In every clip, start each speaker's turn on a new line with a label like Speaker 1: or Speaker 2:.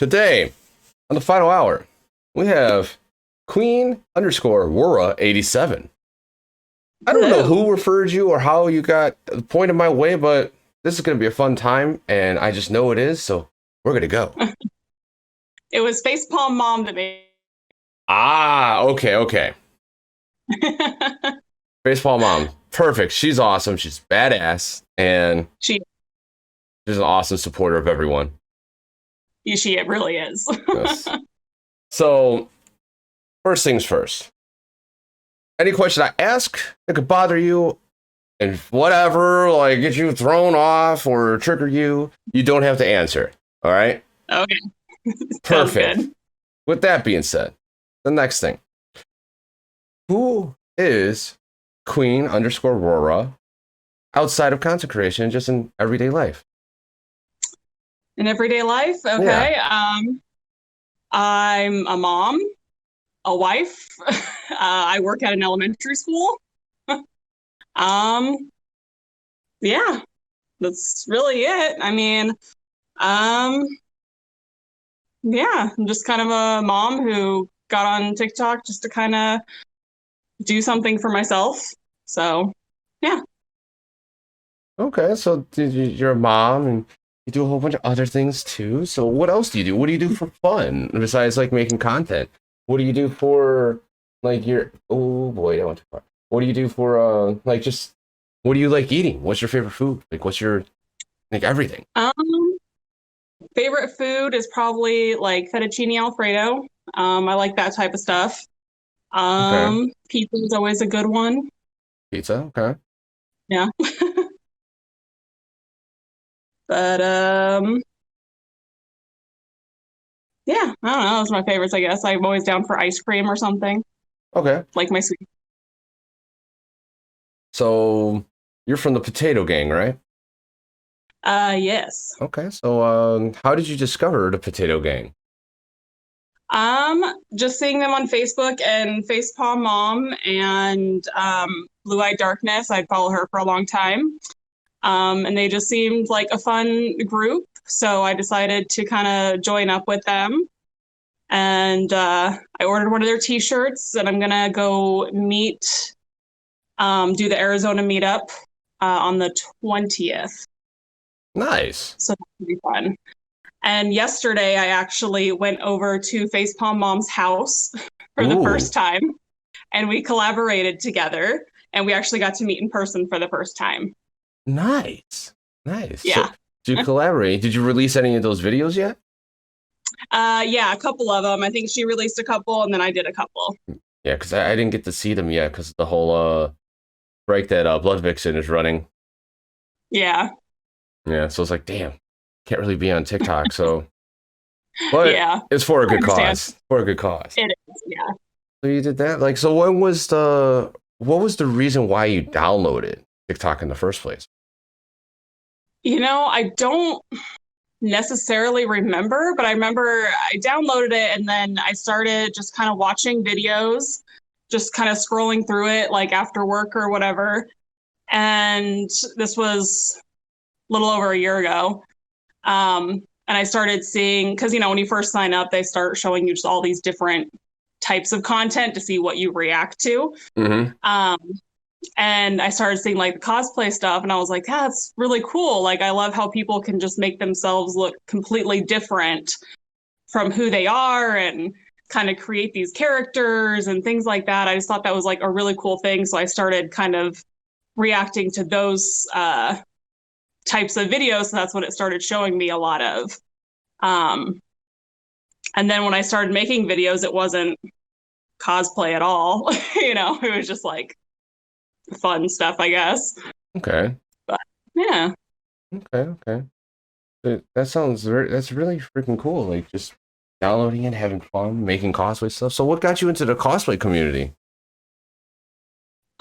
Speaker 1: Today, on the final hour, we have Queen_Aurora87. I don't know who referred you or how you got pointed my way, but this is going to be a fun time, and I just know it is, so we're going to go.
Speaker 2: It was Facepalm Mom that made.
Speaker 1: Ah, okay. Baseball Mom, perfect. She's awesome. She's badass, and she's an awesome supporter of everyone.
Speaker 2: She it really is.
Speaker 1: Yes. So, first things first. Any question I ask that could bother you and whatever, like get you thrown off or trigger you, you don't have to answer. All right?
Speaker 2: Okay.
Speaker 1: Perfect. With that being said, the next thing. Who is Queen_Aurora outside of content creation, just in everyday life?
Speaker 2: In everyday life? Okay. Yeah. I'm a mom, a wife. I work at an elementary school. Yeah, that's really it. I mean, yeah, I'm just kind of a mom who got on TikTok just to kind of do something for myself. So, yeah.
Speaker 1: Okay, so you're a mom and you do a whole bunch of other things too. So what else do you do? What do you do for fun besides like making content? What do you do for like your oh boy, I went too far. What do you do for like just what do you like eating? What's your favorite food? Like what's your like everything?
Speaker 2: Favorite food is probably like fettuccine Alfredo. I like that type of stuff.
Speaker 1: Okay.
Speaker 2: Pizza is always a good one.
Speaker 1: Pizza, okay.
Speaker 2: Yeah. But yeah, I don't know. Those are my favorites, I guess. I'm always down for ice cream or something.
Speaker 1: Okay.
Speaker 2: Like my sweet.
Speaker 1: So you're from the potato gang, right?
Speaker 2: Yes.
Speaker 1: Okay. So how did you discover the potato gang?
Speaker 2: Just seeing them on Facebook and Facepalm Mom and Blue Eyed Darkness. I'd follow her for a long time. And they just seemed like a fun group. So I decided to kind of join up with them. And I ordered one of their t-shirts, and I'm going to go meet, do the Arizona meetup on the 20th.
Speaker 1: Nice.
Speaker 2: So that'll be fun. And yesterday, I actually went over to Facepalm Mom's house for the first time, and we collaborated together, and we actually got to meet in person for the first time.
Speaker 1: Nice.
Speaker 2: Yeah.
Speaker 1: So, did you collaborate? Did you release any of those videos yet?
Speaker 2: Yeah, a couple of them. I think she released a couple, and then I did a couple.
Speaker 1: Yeah, because I didn't get to see them yet because the whole break that Blood Vixen is running.
Speaker 2: Yeah.
Speaker 1: Yeah, so it's like, damn, can't really be on TikTok. So, but
Speaker 2: yeah,
Speaker 1: it's for a good cause. For a good cause.
Speaker 2: It is. Yeah.
Speaker 1: So you did that. Like, so what was the reason why you downloaded TikTok in the first place?
Speaker 2: You know, I don't necessarily remember, but I remember I downloaded it and then I started just kind of watching videos, just kind of scrolling through it like after work or whatever. And this was a little over a year ago. And I started seeing, because, you know, when you first sign up, they start showing you just all these different types of content to see what you react to.
Speaker 1: Mm-hmm.
Speaker 2: And I started seeing like the cosplay stuff, and I was like, that's really cool. Like, I love how people can just make themselves look completely different from who they are and kind of create these characters and things like that. I just thought that was like a really cool thing. So I started kind of reacting to those types of videos. So that's what it started showing me a lot of. And then when I started making videos, it wasn't cosplay at all. You know, it was just like fun stuff, I guess.
Speaker 1: Okay.
Speaker 2: But yeah.
Speaker 1: Okay. That's really freaking cool. Like just downloading it, having fun, making cosplay stuff. So what got you into the cosplay community?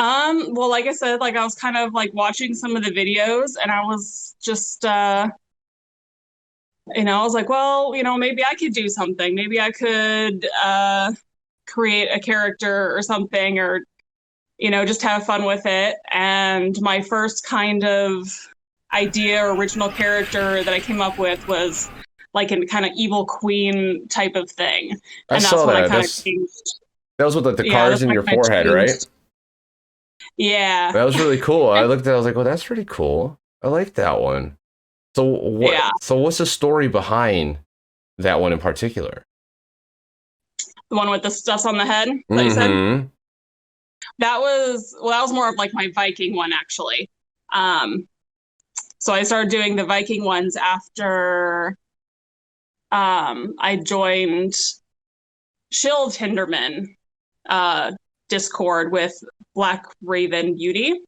Speaker 2: Well, like I said, like I was kind of like watching some of the videos and I was just you know, I was like, well, you know, maybe I could do something. Maybe I could create a character or something, or you know, just have fun with it. And my first kind of idea or original character that I came up with was like a kind of evil queen type of thing.
Speaker 1: I
Speaker 2: And that's
Speaker 1: saw
Speaker 2: when I
Speaker 1: that.
Speaker 2: kind of changed.
Speaker 1: That was with like the
Speaker 2: Yeah,
Speaker 1: cards
Speaker 2: that's
Speaker 1: in
Speaker 2: when
Speaker 1: your
Speaker 2: I kind of
Speaker 1: forehead, right?
Speaker 2: changed. Yeah.
Speaker 1: That was really cool. I looked at it, I was like, well, that's pretty cool. I like that one. So what
Speaker 2: Yeah.
Speaker 1: so what's the story behind that one in particular?
Speaker 2: The one with the stuff on the head that you said?
Speaker 1: Mm-hmm.
Speaker 2: That was more of like my Viking one actually. Um, so I started doing the Viking ones after I joined Shield Hinderman Discord with Black Raven Beauty.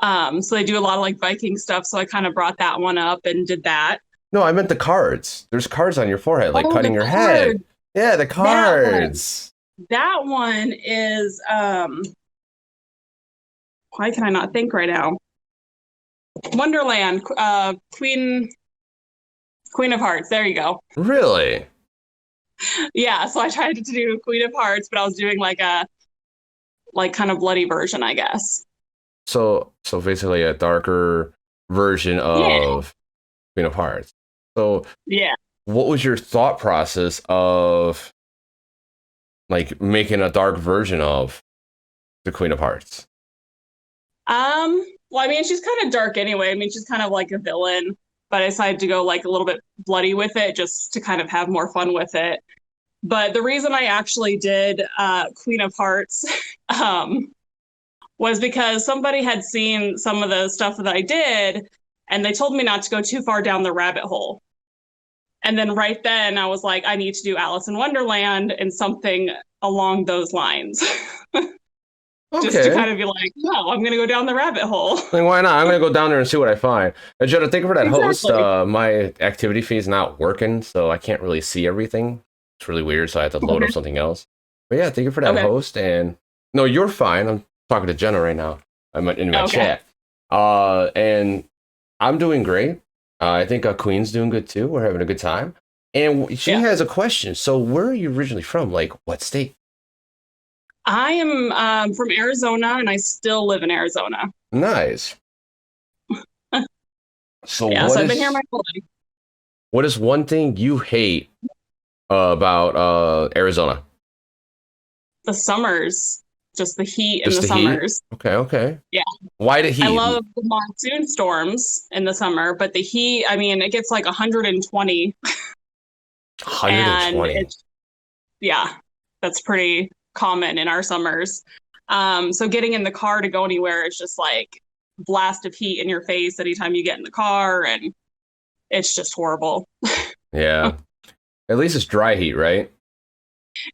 Speaker 2: So they do a lot of like Viking stuff. So I kind of brought that one up and did that.
Speaker 1: No, I meant the cards. There's cards on your forehead, like
Speaker 2: Oh,
Speaker 1: cutting
Speaker 2: the
Speaker 1: your
Speaker 2: card.
Speaker 1: head. Yeah, the
Speaker 2: That one.
Speaker 1: cards.
Speaker 2: That one is why can I not think right now? Wonderland, Queen of Hearts. There you go.
Speaker 1: Really?
Speaker 2: Yeah, so I tried to do Queen of Hearts, but I was doing like a kind of bloody version, I guess.
Speaker 1: So basically a darker version
Speaker 2: Yeah.
Speaker 1: of Queen of Hearts. So
Speaker 2: Yeah.
Speaker 1: what was your thought process of like making a dark version of the Queen of Hearts?
Speaker 2: Well, I mean, she's kind of dark anyway. I mean, she's kind of like a villain, but I decided to go like a little bit bloody with it just to kind of have more fun with it. But the reason I actually did Queen of Hearts was because somebody had seen some of the stuff that I did, and they told me not to go too far down the rabbit hole. And then right then I was like, I need to do Alice in Wonderland and something along those lines. Just to kind of be like, no, I'm going to go down the rabbit hole.
Speaker 1: Like, why not? I'm going to go down there and see what I find. And Jenna, thank you for that host.
Speaker 2: Exactly.
Speaker 1: My activity feed is not working, so I can't really see everything. It's really weird, so I have to load up something else. But yeah, thank you for that host. And no, you're fine. I'm talking to Jenna right now. I'm in my chat. And I'm doing great. I think Queen's doing good too. We're having a good time. And she has a question. So where are you originally from? Like, what state?
Speaker 2: I am from Arizona, and I still live in Arizona.
Speaker 1: Nice. So
Speaker 2: so I've been here my whole life.
Speaker 1: What is one thing you hate about Arizona?
Speaker 2: The summers, just the heat in the summers.
Speaker 1: Okay.
Speaker 2: Yeah.
Speaker 1: Why the heat?
Speaker 2: I love the monsoon storms in the summer, but the heat, I mean, it gets like 120.
Speaker 1: 120.
Speaker 2: And that's pretty common in our summers. So getting in the car to go anywhere is just like blast of heat in your face anytime you get in the car, and it's just horrible.
Speaker 1: Yeah. At least it's dry heat, right?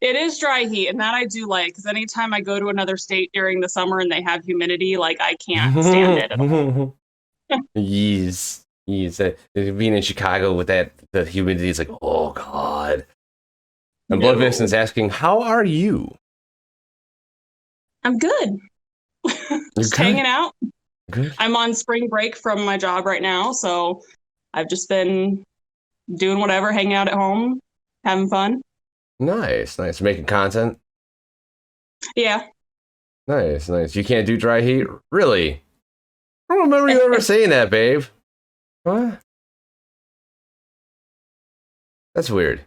Speaker 2: It is dry heat, and that I do like, because anytime I go to another state during the summer and they have humidity, like I can't stand it at all.
Speaker 1: Yes. Being in Chicago with the humidity is like, oh God. And Blood Vincent's asking, how are you?
Speaker 2: I'm good. Just hanging out.
Speaker 1: Good.
Speaker 2: I'm on spring break from my job right now, so I've just been doing whatever, hanging out at home, having fun.
Speaker 1: Nice. Making content?
Speaker 2: Yeah.
Speaker 1: Nice. You can't do dry heat? Really? I don't remember you ever saying that, babe. What? That's weird.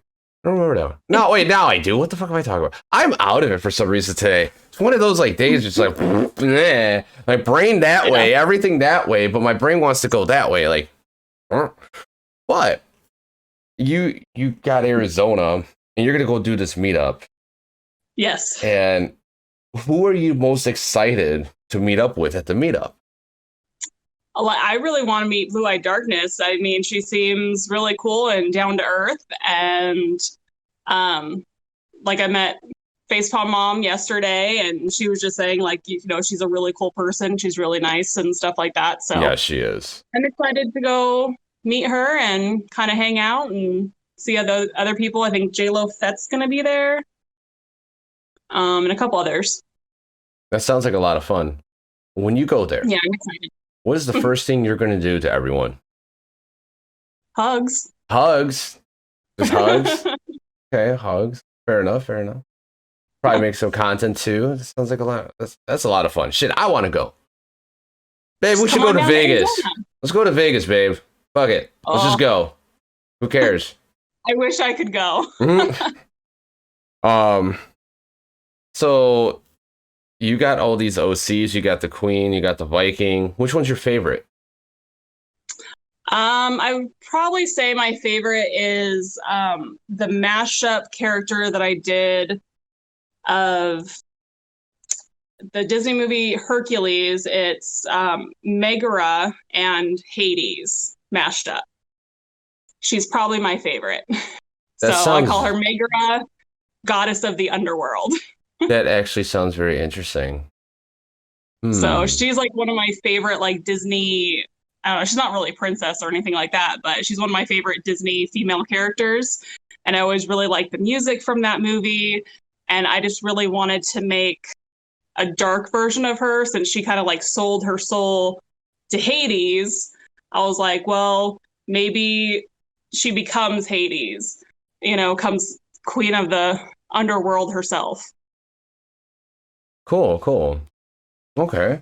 Speaker 1: I don't remember that one. No, wait, now I do. What the fuck am I talking about? I'm out of it for some reason today. It's one of those like days, just like, nah. My brain that way, everything that way, but my brain wants to go that way. Like, but you got Arizona, and you're gonna go do this meetup.
Speaker 2: Yes.
Speaker 1: And who are you most excited to meet up with at the meetup?
Speaker 2: I really want to meet Blue Eyed Darkness. I mean, she seems really cool and down to earth. And like I met Facepalm Mom yesterday, and she was just saying, like, she's a really cool person. She's really nice and stuff like that. So
Speaker 1: yeah, she is.
Speaker 2: I'm excited to go meet her and kind of hang out and see other people. I think J-Lo Fett's going to be there, and a couple others.
Speaker 1: That sounds like a lot of fun. When you go there,
Speaker 2: yeah, I'm excited.
Speaker 1: What is the first thing you're going to do to everyone?
Speaker 2: Hugs.
Speaker 1: Hugs? Just hugs? Okay, hugs. Fair enough. Probably make some content too. It sounds like a lot. That's a lot of fun. Shit, I want to go. Babe, we should go to Vegas. Let's go to Vegas, babe. Fuck it. Let's just go. Who cares?
Speaker 2: I wish I could go.
Speaker 1: Mhm. Um, so you got all these OCs. You got the Queen. You got the Viking. Which one's your favorite?
Speaker 2: I would probably say my favorite is the mashup character that I did of the Disney movie Hercules. It's Megara and Hades mashed up. She's probably my favorite.
Speaker 1: That
Speaker 2: So I call
Speaker 1: sounds.
Speaker 2: her Megara, goddess of the underworld.
Speaker 1: That actually sounds very interesting.
Speaker 2: So
Speaker 1: Hmm.
Speaker 2: she's like one of my favorite like Disney. I don't know, she's not really a princess or anything like that, but she's one of my favorite Disney female characters. And I always really liked the music from that movie. And I just really wanted to make a dark version of her since she kind of like sold her soul to Hades. I was like, well, maybe she becomes Hades, comes queen of the underworld herself.
Speaker 1: Cool. Cool. Okay.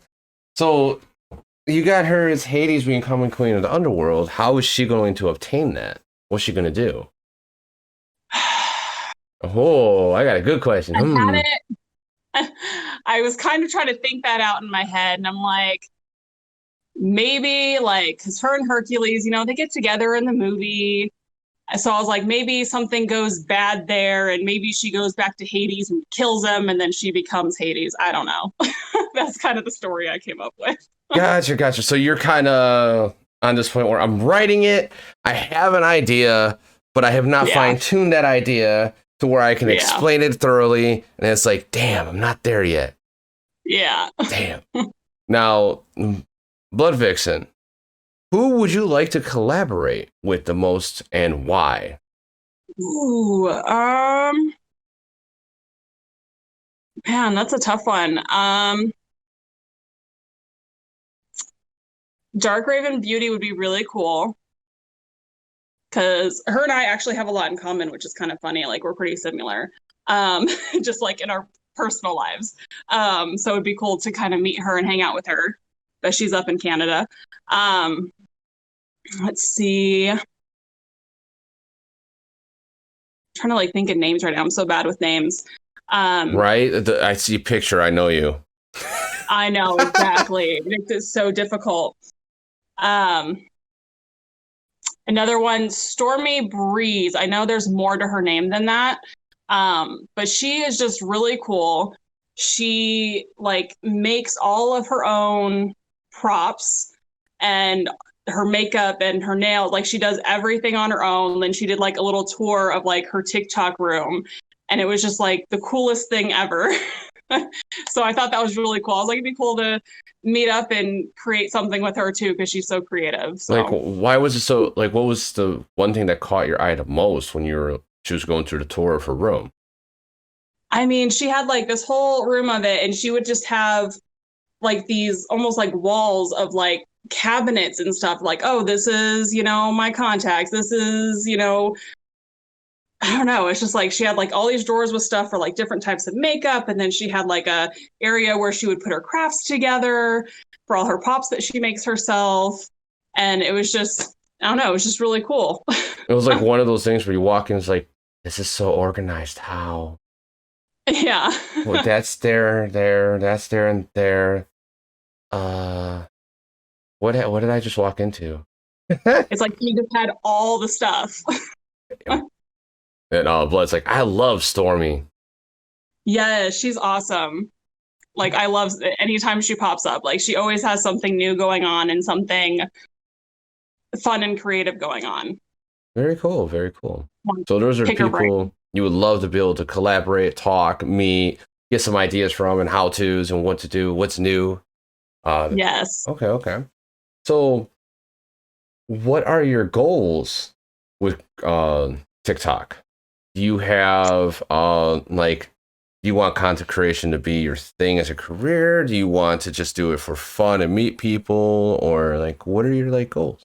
Speaker 1: So you got her as Hades becoming queen of the underworld. How is she going to obtain that? What's she going to do? Oh, I got a good question.
Speaker 2: I
Speaker 1: Hmm.
Speaker 2: had it. I was kind of trying to think that out in my head, and I'm like, maybe like because her and Hercules, they get together in the movie. So I was like, maybe something goes bad there, and maybe she goes back to Hades and kills him, and then she becomes Hades. I don't know. That's kind of the story I came up with.
Speaker 1: Gotcha. Gotcha. So you're kind of on this point where I'm writing it. I have an idea, but I have not
Speaker 2: Yeah,
Speaker 1: fine tuned that idea to where I can
Speaker 2: yeah,
Speaker 1: explain it thoroughly. And it's like, damn, I'm not there yet.
Speaker 2: yeah.
Speaker 1: Damn. Now, Blood Vixen, who would you like to collaborate with the most and why?
Speaker 2: Ooh, man, that's a tough one. Dark Raven Beauty would be really cool because her and I actually have a lot in common, which is kind of funny. Like we're pretty similar, um, just like in our personal lives. So it'd be cool to kind of meet her and hang out with her, but she's up in Canada. Um, let's see. I'm trying to like think of names right now. I'm so bad with names. Um,
Speaker 1: Right? I see a picture. I know you.
Speaker 2: I know exactly. It makes it so difficult. Um, Another one, Stormy Breeze. I know there's more to her name than that. But she is just really cool. She like makes all of her own props and her makeup and her nails. Like she does everything on her own. Then she did like a little tour of like her TikTok room. And it was just like the coolest thing ever. So I thought that was really cool. I was like, it'd be cool to meet up and create something with her too, because she's so creative.
Speaker 1: Like,
Speaker 2: So
Speaker 1: why was it so? Like, what was the one thing that caught your eye the most when she was going through the tour of her room?
Speaker 2: I mean, she had like this whole room of it, and she would just have like these almost like walls of like cabinets and stuff. Like, oh, this is, my contacts. This is, I don't know. It's just like she had like all these drawers with stuff for like different types of makeup. And then she had like a area where she would put her crafts together for all her pops that she makes herself. And it was just, I don't know, it was just really cool.
Speaker 1: It was like one of those things where you walk in, it's like, this is so organized. How?
Speaker 2: Yeah.
Speaker 1: Well, that's there, that's there, and there. Uh, what did I just walk into?
Speaker 2: It's like you just had all the stuff.
Speaker 1: And Blood's like, I love Stormy.
Speaker 2: Yeah, she's awesome. Like I love anytime she pops up. Like she always has something new going on and something fun and creative going on.
Speaker 1: Very cool, very cool. So those are the
Speaker 2: Pick her brain.
Speaker 1: people you would love to be able to collaborate, talk, meet, get some ideas from, and how tos and what to do, what's new.
Speaker 2: Yes.
Speaker 1: Okay, okay. So, what are your goals with TikTok? Do you have like, do you want content creation to be your thing as a career? Do you want to just do it for fun and meet people, or like, what are your like goals?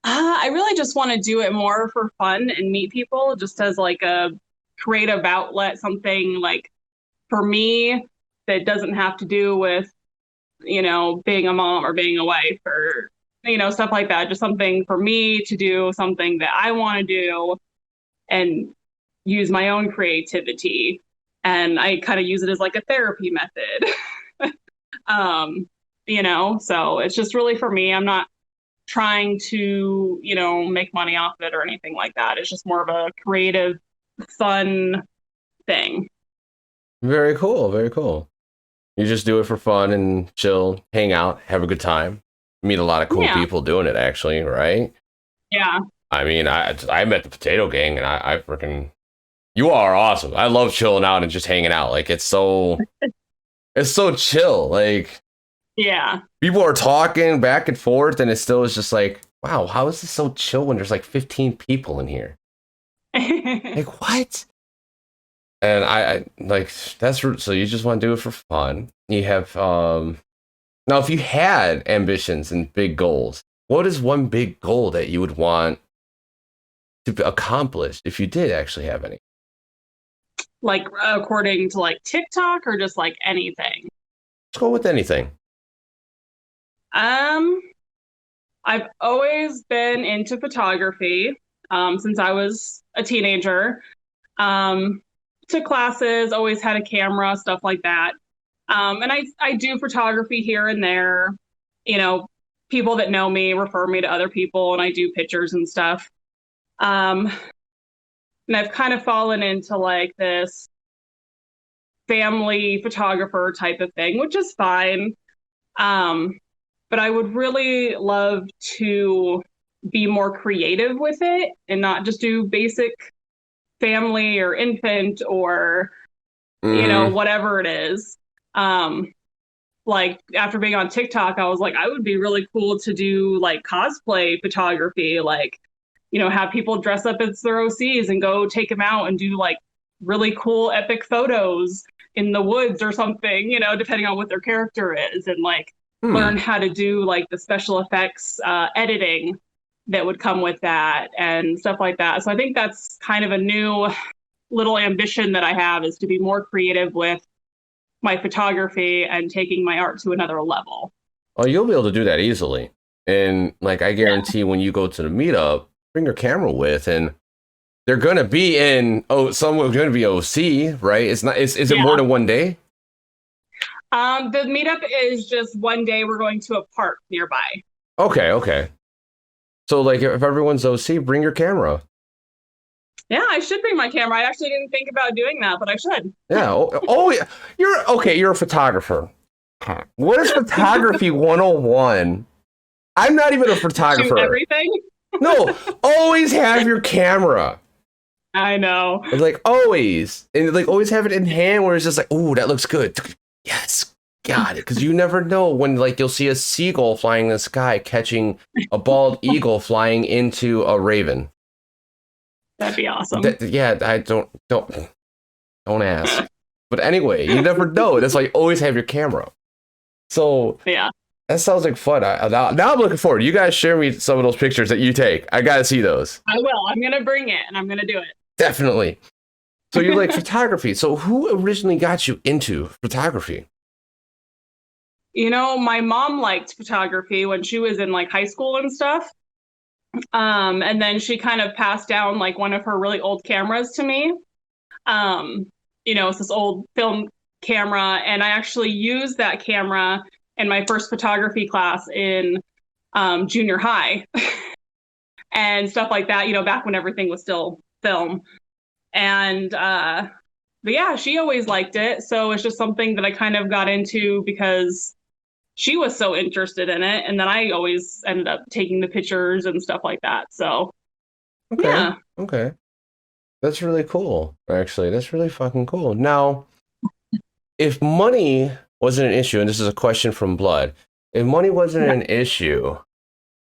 Speaker 2: I really just want to do it more for fun and meet people just as like a creative outlet, something like for me that doesn't have to do with, being a mom or being a wife or stuff like that. Just something for me to do, something that I want to do, and use my own creativity. And I kind of use it as like a therapy method. So it's just really for me. I'm not trying to, make money off of it or anything like that. It's just more of a creative, fun thing.
Speaker 1: Very cool. Very cool. You just do it for fun and chill, hang out, have a good time. Meet a lot of cool people doing it, actually, right?
Speaker 2: Yeah.
Speaker 1: I mean, I met the Potato Gang, and I freaking, you are awesome. I love chilling out and just hanging out. Like, it's so chill. Like,
Speaker 2: yeah,
Speaker 1: people are talking back and forth, and it still is just like, wow, how is this so chill when there's like 15 people in here? Like, what? And I like, that's so you just want to do it for fun. You have now, if you had ambitions and big goals, what is one big goal that you would want to accomplish if you did actually have any?
Speaker 2: Like according to like TikTok, or just like anything?
Speaker 1: Let's go with anything.
Speaker 2: I've always been into photography since I was a teenager. Took classes, always had a camera, stuff like that. And I do photography here and there. People that know me refer me to other people, and I do pictures and stuff. And I've kind of fallen into like this family photographer type of thing, which is fine. But I would really love to be more creative with it and not just do basic family or infant or, whatever it is. Like after being on TikTok, I was like, I would be really cool to do like cosplay photography, like, have people dress up as their OCs and go take them out and do like really cool epic photos in the woods or something, depending on what their character is, and like learn how to do like the special effects editing that would come with that and stuff like that. So I think that's kind of a new little ambition that I have, is to be more creative with my photography and taking my art to another level.
Speaker 1: Oh, you'll be able to do that easily. And like, I guarantee when you go to the meetup, bring your camera with, and they're going to be someone's going to be OC, right? Is it more than one day?
Speaker 2: The meetup is just one day. We're going to a park nearby.
Speaker 1: Okay. So like, if everyone's OC, bring your camera.
Speaker 2: Yeah, I should bring my camera. I actually didn't think about doing that, but I should.
Speaker 1: Yeah. Oh, yeah. You're a photographer. What is photography 101? I'm not even a photographer.
Speaker 2: Shoot everything?
Speaker 1: No, always have your camera.
Speaker 2: I know.
Speaker 1: It's like always. And like always have it in hand where it's just like, oh, that looks good. Yes, got it. Because you never know when like you'll see a seagull flying in the sky catching a bald eagle flying into a raven.
Speaker 2: That'd be awesome.
Speaker 1: I don't ask. But anyway, you never know. That's why you always have your camera. So
Speaker 2: yeah,
Speaker 1: that sounds like fun. Now I'm looking forward. You guys share me some of those pictures that you take. I gotta see those.
Speaker 2: I will. I'm gonna bring it, and I'm gonna do it.
Speaker 1: Definitely. So you like photography. So who originally got you into photography?
Speaker 2: My mom liked photography when she was in like high school and stuff. And then she kind of passed down like one of her really old cameras to me. It's this old film camera, and I actually used that camera in my first photography class in junior high and stuff like that, back when everything was still film. And but yeah, she always liked it. So it's just something that I kind of got into because she was so interested in it. And then I always ended up taking the pictures and stuff like that. So
Speaker 1: okay.
Speaker 2: Yeah.
Speaker 1: Okay. That's really cool. Actually, that's really fucking cool. Now, if money wasn't an issue, and this is a question from Blood, if money wasn't an issue,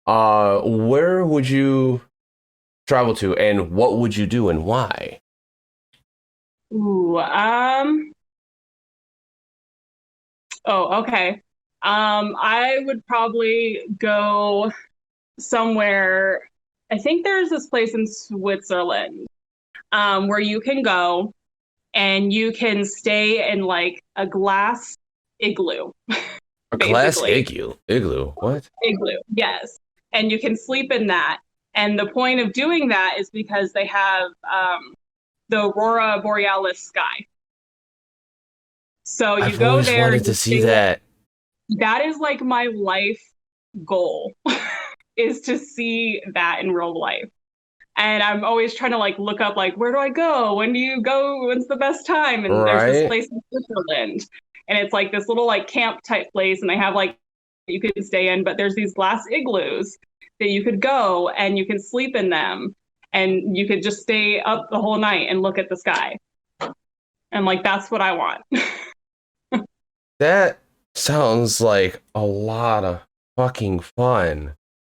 Speaker 1: where would you travel to, and what would you do, and why?
Speaker 2: Ooh, oh, okay. I would probably go somewhere. I think there's this place in Switzerland, where you can go and you can stay in like a glass igloo.
Speaker 1: A glass igloo? What?
Speaker 2: Igloo, yes. and you can sleep in that. And the point of doing that is because they have the aurora borealis sky. So you
Speaker 1: I've
Speaker 2: go
Speaker 1: always
Speaker 2: there.
Speaker 1: wanted to see that.
Speaker 2: That is like my life goal is to see that in real life. And I'm always trying to like look up like where do I go? When do you go? When's the best time? And there's this
Speaker 1: Right?
Speaker 2: place in Switzerland. And it's like this little like camp type place and they have like you could stay in, but there's these glass igloos that you could go and you can sleep in them and you could just stay up the whole night and look at the sky. And like that's what I want.
Speaker 1: That sounds like a lot of fucking fun.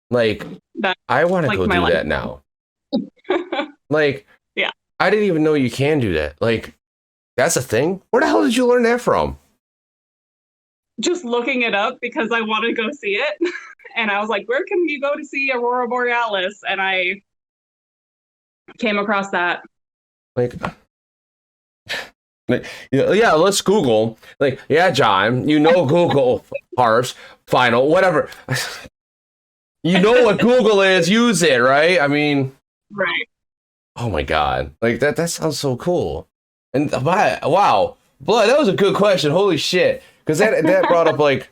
Speaker 1: Like,
Speaker 2: That's
Speaker 1: I want to
Speaker 2: like
Speaker 1: go
Speaker 2: my
Speaker 1: do
Speaker 2: life.
Speaker 1: that now. Like,
Speaker 2: Yeah.
Speaker 1: I didn't even know you can do that. Like, that's a thing? Where the hell did you learn that from?
Speaker 2: Just looking it up because I wanted to go see it. And I was like, where can you go to see Aurora Borealis? And I came across that.
Speaker 1: Like, yeah, let's Google. Like, yeah, John, you know Google harps, final, whatever. You know what Google is, use it, right? I mean,
Speaker 2: Right.
Speaker 1: oh my God. Like, that sounds so cool. And wow, Blood, that was a good question. Holy shit. Because that brought up, like,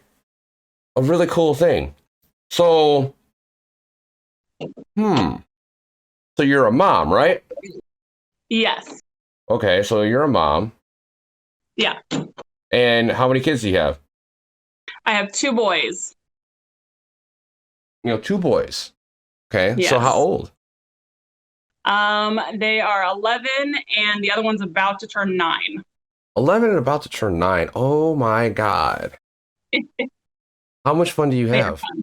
Speaker 1: a really cool thing. So, so you're a mom, right?
Speaker 2: Yes.
Speaker 1: Okay, so you're a mom.
Speaker 2: Yeah.
Speaker 1: And how many kids do you have?
Speaker 2: I have 2 boys.
Speaker 1: You know, 2 boys. Okay,
Speaker 2: Yes.
Speaker 1: so how old?
Speaker 2: They are 11 and the other one's about to turn 9.
Speaker 1: 11 and about to turn 9. Oh my God. How much fun do you
Speaker 2: They're
Speaker 1: have?
Speaker 2: fun.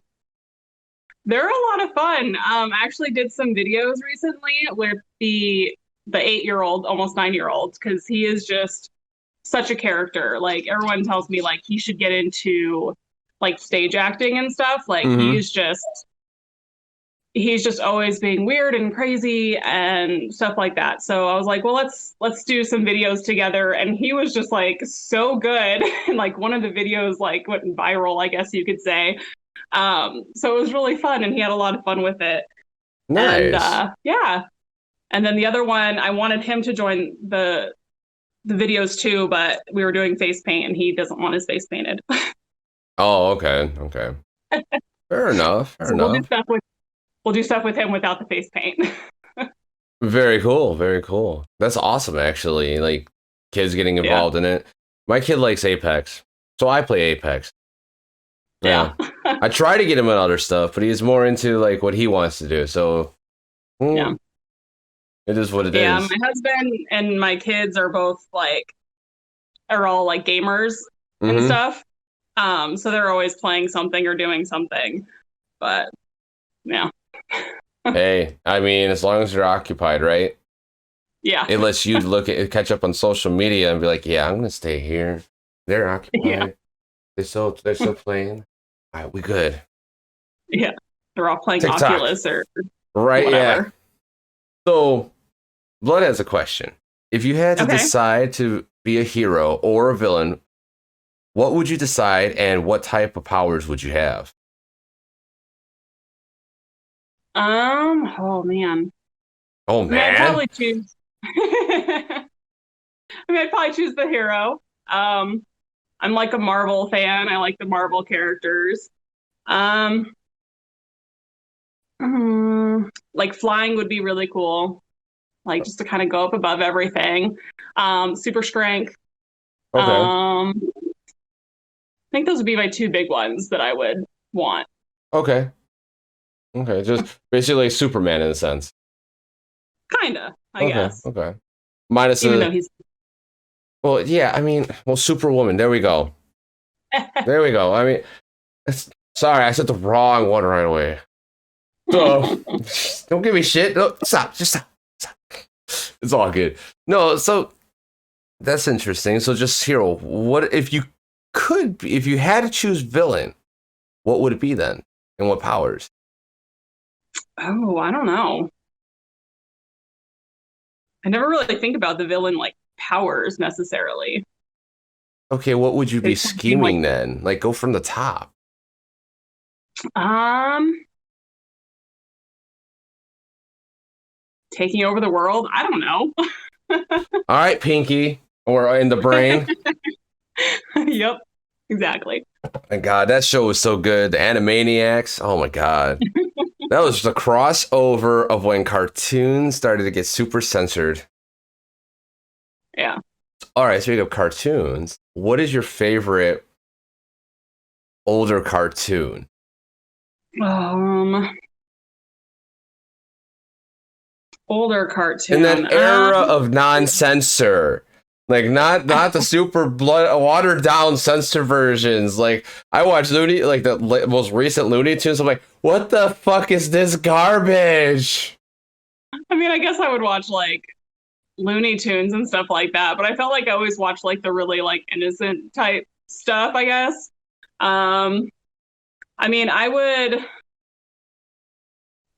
Speaker 2: They're a lot of fun. I actually did some videos recently with the 8-year-old, almost 9-year-old, because he is just such a character. Like everyone tells me like he should get into like stage acting and stuff. Like he's just always being weird and crazy and stuff like that. So I was like, well, let's do some videos together. And he was just like so good. And like one of the videos like went viral, I guess you could say. So it was really fun and he had a lot of fun with it.
Speaker 1: Nice.
Speaker 2: And yeah. And then the other one, I wanted him to join the videos too, but we were doing face paint and he doesn't want his face painted.
Speaker 1: Oh, okay. Okay. Fair enough. Fair
Speaker 2: So
Speaker 1: enough.
Speaker 2: we'll do stuff with him without the face paint.
Speaker 1: Very cool. Very cool. That's awesome, actually. Like, kids getting involved in it. My kid likes Apex, so I play Apex. Yeah. I try to get him in other stuff, but he's more into like what he wants to do. So,
Speaker 2: Yeah.
Speaker 1: it is what it is.
Speaker 2: Yeah, my husband and my kids are both like are all like gamers and stuff. So they're always playing something or doing something. But yeah.
Speaker 1: Hey, I mean, as long as you're occupied, right?
Speaker 2: Yeah.
Speaker 1: It lets you catch up on social media and be like, yeah, I'm gonna stay here. They're occupied.
Speaker 2: Yeah.
Speaker 1: They're still playing. All right, we good.
Speaker 2: Yeah. They're all playing
Speaker 1: TikTok.
Speaker 2: Oculus or
Speaker 1: Right,
Speaker 2: whatever.
Speaker 1: yeah. So, Blood has a question. If you had to
Speaker 2: Okay.
Speaker 1: decide to be a hero or a villain, what would you decide and what type of powers would you have?
Speaker 2: Oh man.
Speaker 1: Oh,
Speaker 2: I'd
Speaker 1: man.
Speaker 2: probably choose I'd probably choose the hero. I'm like a Marvel fan. I like the Marvel characters. Like flying would be really cool. Like just to kind of go up above everything. Super strength.
Speaker 1: Okay.
Speaker 2: I think those would be my 2 big ones that I would want.
Speaker 1: Okay. Okay. Just basically like Superman in a sense.
Speaker 2: Kinda, I guess.
Speaker 1: Okay. Minus
Speaker 2: Even though he's
Speaker 1: well, yeah, I mean, well, Superwoman. There we go. There we go. I mean, sorry, I said the wrong one right away. So, don't give me shit. No, stop. Just stop. It's all good. No, so that's interesting. So just hero. What if you if you had to choose villain, what would it be then? And what powers?
Speaker 2: Oh, I don't know. I never really think about the villain like powers necessarily.
Speaker 1: Okay, what would you be
Speaker 2: They seem like-
Speaker 1: scheming then? Like go from the top.
Speaker 2: taking over the world. I don't know.
Speaker 1: All right, Pinky, or in the brain.
Speaker 2: Yep, exactly.
Speaker 1: My God, that show was so good. The Animaniacs. Oh my God. That was the crossover of when cartoons started to get super censored.
Speaker 2: Yeah.
Speaker 1: All right, speaking of cartoons, what is your favorite older cartoon?
Speaker 2: Older
Speaker 1: In
Speaker 2: cartoon.
Speaker 1: that era of non-censor. Like not the super blood watered down censor versions. Like I watched the most recent Looney Tunes. I'm like, what the fuck is this garbage?
Speaker 2: I mean, I guess I would watch like Looney Tunes and stuff like that, but I felt like I always watched like the really like innocent type stuff, I guess. Um, I mean, I would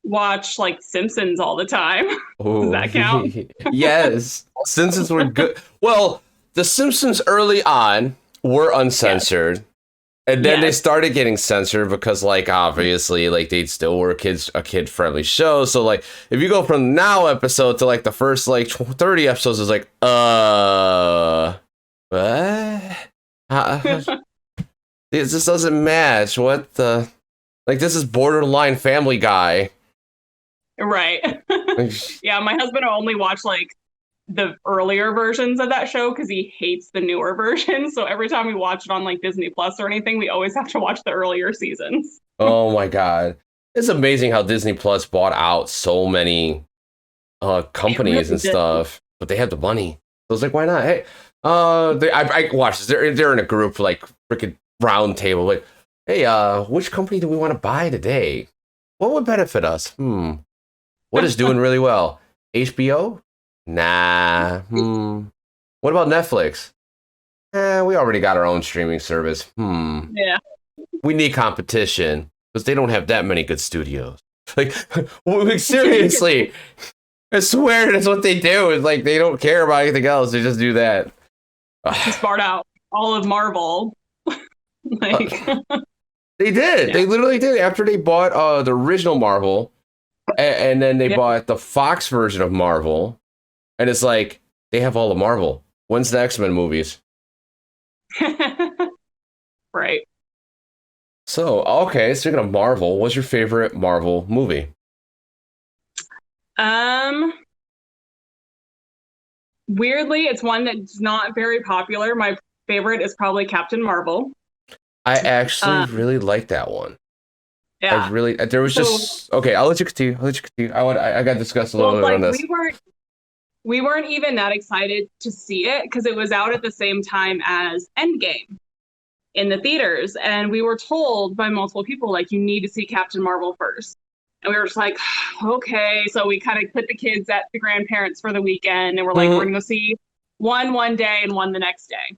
Speaker 2: watch like Simpsons all the time. Does
Speaker 1: Oh,
Speaker 2: that count?
Speaker 1: yes. Simpsons were good. Well, the Simpsons early on were uncensored. And then they
Speaker 2: Yes.
Speaker 1: started getting censored because, like, obviously, like, they still were a kid-friendly show. So, like, if you go from now episode to, like, the first, like, 30 episodes, it's like, what? This just doesn't match. What the? Like, this is borderline Family Guy.
Speaker 2: Right.
Speaker 1: Like,
Speaker 2: Yeah, my husband will only watch like the earlier versions of that show because he hates the newer versions. So every time we watch it on like Disney Plus or anything, we always have to watch the earlier seasons.
Speaker 1: oh my God. It's amazing how Disney Plus bought out so many companies
Speaker 2: really
Speaker 1: and
Speaker 2: did.
Speaker 1: stuff, but they have the money. So I was like, why not? Hey, I watched this. They're in a group like freaking round table. Like, hey, which company do we want to buy today? What would benefit us? What is doing really well? HBO? Nah. What about Netflix? We already got our own streaming service.
Speaker 2: Yeah.
Speaker 1: We need competition because they don't have that many good studios. Like, seriously, I swear that's what they do. Is like they don't care about anything else. They just do that.
Speaker 2: Just bought out all of Marvel. Like,
Speaker 1: They did.
Speaker 2: Yeah.
Speaker 1: They literally did. After they bought the original Marvel, and then they
Speaker 2: Yep.
Speaker 1: bought the Fox version of Marvel, and it's like they have all of Marvel. When's the X-Men movies?
Speaker 2: right.
Speaker 1: So, okay, speaking of Marvel, what's your favorite Marvel movie?
Speaker 2: Weirdly, it's one that's not very popular. My favorite is probably Captain Marvel.
Speaker 1: I actually
Speaker 2: Um,
Speaker 1: really like that one.
Speaker 2: Yeah.
Speaker 1: I really, there was
Speaker 2: So-
Speaker 1: just, okay, I'll let you continue. I got to discuss a little
Speaker 2: Well,
Speaker 1: bit on
Speaker 2: like
Speaker 1: this.
Speaker 2: we weren't even that excited to see it because it was out at the same time as Endgame in the theaters, and we were told by multiple people like you need to see Captain Marvel first. And we were just like, okay. So we kind of put the kids at the grandparents for the weekend, and we're like,
Speaker 1: Mhm.
Speaker 2: we're going to see one day and one the next day.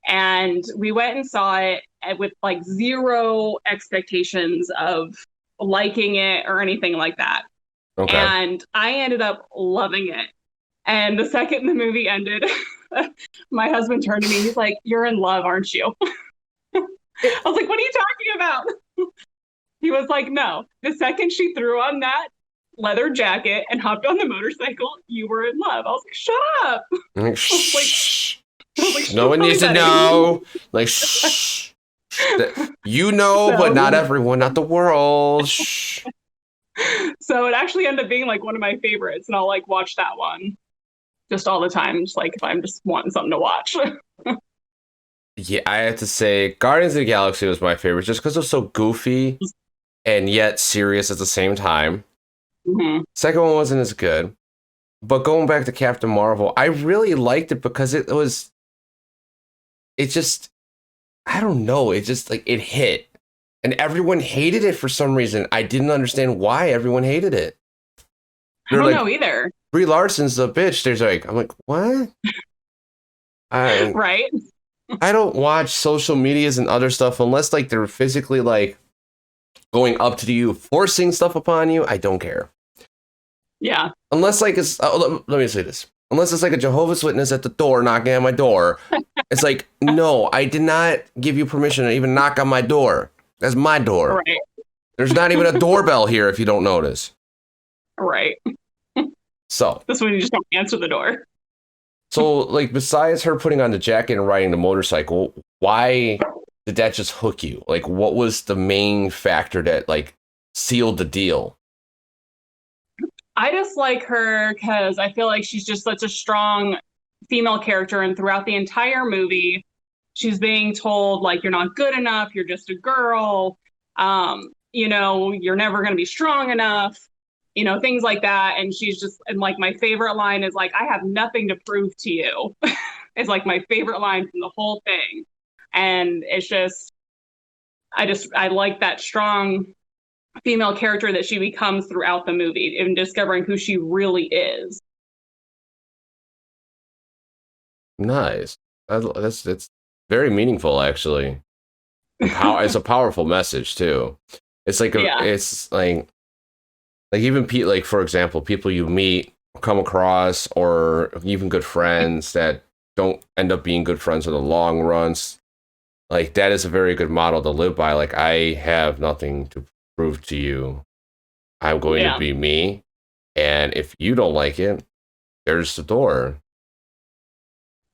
Speaker 2: And we went and saw it with like zero expectations of liking it or anything like that.
Speaker 1: Okay.
Speaker 2: And I ended up loving it. And the second the movie ended, my husband turned to me. He's like, "You're in love, aren't you?" I was like, "What are you talking about?" He was like, "No. The second she threw on that leather jacket and hopped on the motorcycle, you were in love." I was like, "Shut up."
Speaker 1: I'm like,
Speaker 2: I was like,
Speaker 1: no one
Speaker 2: "Don't
Speaker 1: needs to
Speaker 2: tell me that
Speaker 1: know. Like, shh. You know, but not everyone, not the world. Shh.
Speaker 2: So it actually ended up being like one of my favorites, and I'll like watch that one just all the time, just like if I'm just wanting something to watch.
Speaker 1: Yeah, I have to say, Guardians of the Galaxy was my favorite just because it was so goofy and yet serious at the same time.
Speaker 2: Mhm.
Speaker 1: Second one wasn't as good. But going back to Captain Marvel, I really liked it because it just, I don't know, it just like it hit. And everyone hated it for some reason. I didn't understand why everyone hated it.
Speaker 2: I don't
Speaker 1: like,
Speaker 2: know either.
Speaker 1: Brie Larson's a bitch. There's like, I'm like, what?
Speaker 2: Right?
Speaker 1: I don't watch social medias and other stuff unless like they're physically like going up to you, forcing stuff upon you. I don't care.
Speaker 2: Yeah.
Speaker 1: Unless like it's, let me say this. Unless it's like a Jehovah's Witness at the door knocking at my door. It's like, no, I did not give you permission to even knock on my door. That's my door.
Speaker 2: Right.
Speaker 1: There's not even a doorbell here if you don't notice.
Speaker 2: Right.
Speaker 1: So,
Speaker 2: This one you just don't answer the door.
Speaker 1: like, besides her putting on the jacket and riding the motorcycle, why did that just hook you? Like, what was the main factor that like sealed the deal?
Speaker 2: I just like her because I feel like she's just such a strong female character, and throughout the entire movie, she's being told like you're not good enough, you're just a girl, you're never going to be strong enough, things like that. And she's just, and like my favorite line is like, I have nothing to prove to you. It's like my favorite line from the whole thing. And it's just, I like that strong female character that she becomes throughout the movie and discovering who she really is.
Speaker 1: Nice. That's it's very meaningful, actually. It's a powerful message too. It's like it's like even like for example, people you meet, come across, or even good friends that don't end up being good friends in the long runs. Like that is a very good model to live by. Like I have nothing to prove to you. I'm going to be me, and if you don't like it, there's the door.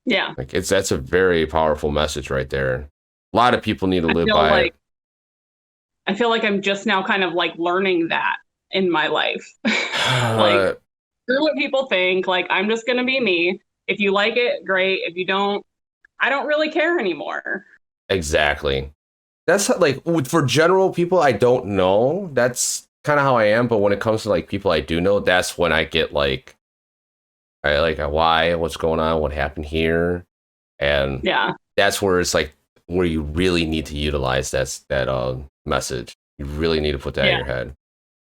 Speaker 2: Yeah.
Speaker 1: Like that's a very powerful message right there. A lot of people need to live by it.
Speaker 2: I feel like I'm just now kind of like learning that in my life. Like screw what people think. Like I'm just gonna be me. If you like it, great. If you don't, I don't really care anymore.
Speaker 1: Exactly. That's like for general people I don't know. That's kind of how I am. But when it comes to like people I do know, that's when I get like, I like why, what's going on, what happened here, and that's where it's like where you really need to utilize that message. You really need to put that in your head.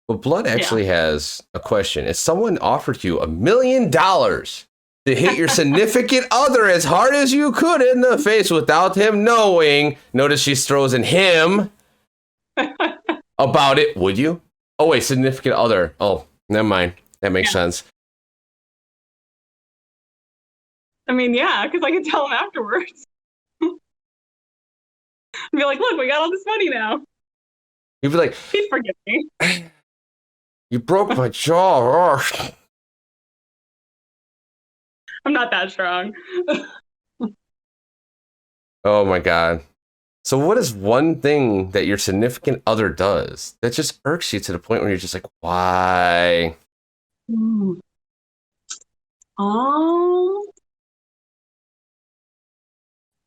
Speaker 1: But Blood actually has a question. If someone offered you $1 million to hit your significant other as hard as you could in the face without him knowing, notice she throws in him about it, would you? Oh wait, significant other. Oh, never mind. That makes sense.
Speaker 2: I mean, yeah, because I can tell him afterwards. Be like, look, we got all this money now.
Speaker 1: You'd be like,
Speaker 2: he'd forgive me.
Speaker 1: You broke my jaw.
Speaker 2: I'm not that strong.
Speaker 1: Oh my god. So what is one thing that your significant other does that just irks you to the point where you're just like, why?
Speaker 2: I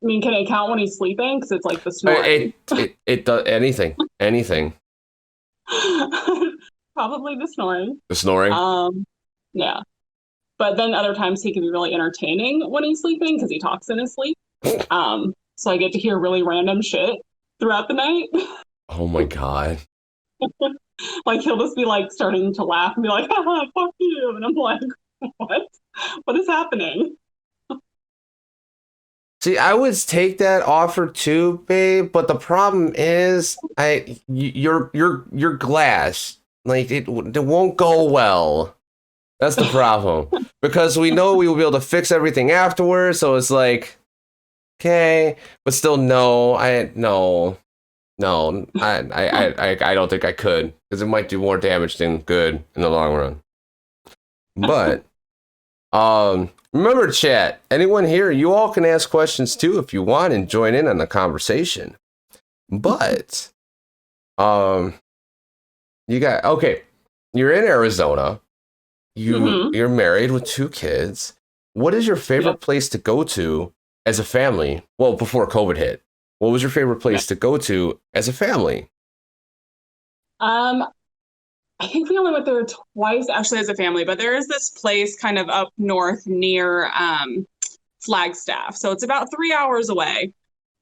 Speaker 2: mean, can it count when he's sleeping? Because it's like the snoring.
Speaker 1: It does anything.
Speaker 2: Probably the snoring.
Speaker 1: The snoring?
Speaker 2: Yeah. But then other times he can be really entertaining when he's sleeping because he talks in his sleep. So I get to hear really random shit throughout the night.
Speaker 1: Oh my god.
Speaker 2: Like he'll just be like starting to laugh and be like, haha, fuck you. And I'm like, what? What is happening?
Speaker 1: See, I would take that offer too, babe, but the problem is your glass, like it won't go well. That's the problem. Because we know we will be able to fix everything afterwards, so it's like, okay, but still no, I don't think I could, because it might do more damage than good in the long run. But remember, chat, anyone here, you all can ask questions too if you want and join in on the conversation. But you're in Arizona. You're married with 2 kids. What is your favorite place to go to as a family? Well, before COVID hit, what was your favorite place to go to as a family?
Speaker 2: I think we only went there twice actually as a family, but there is this place kind of up north near Flagstaff. So it's about 3 hours away.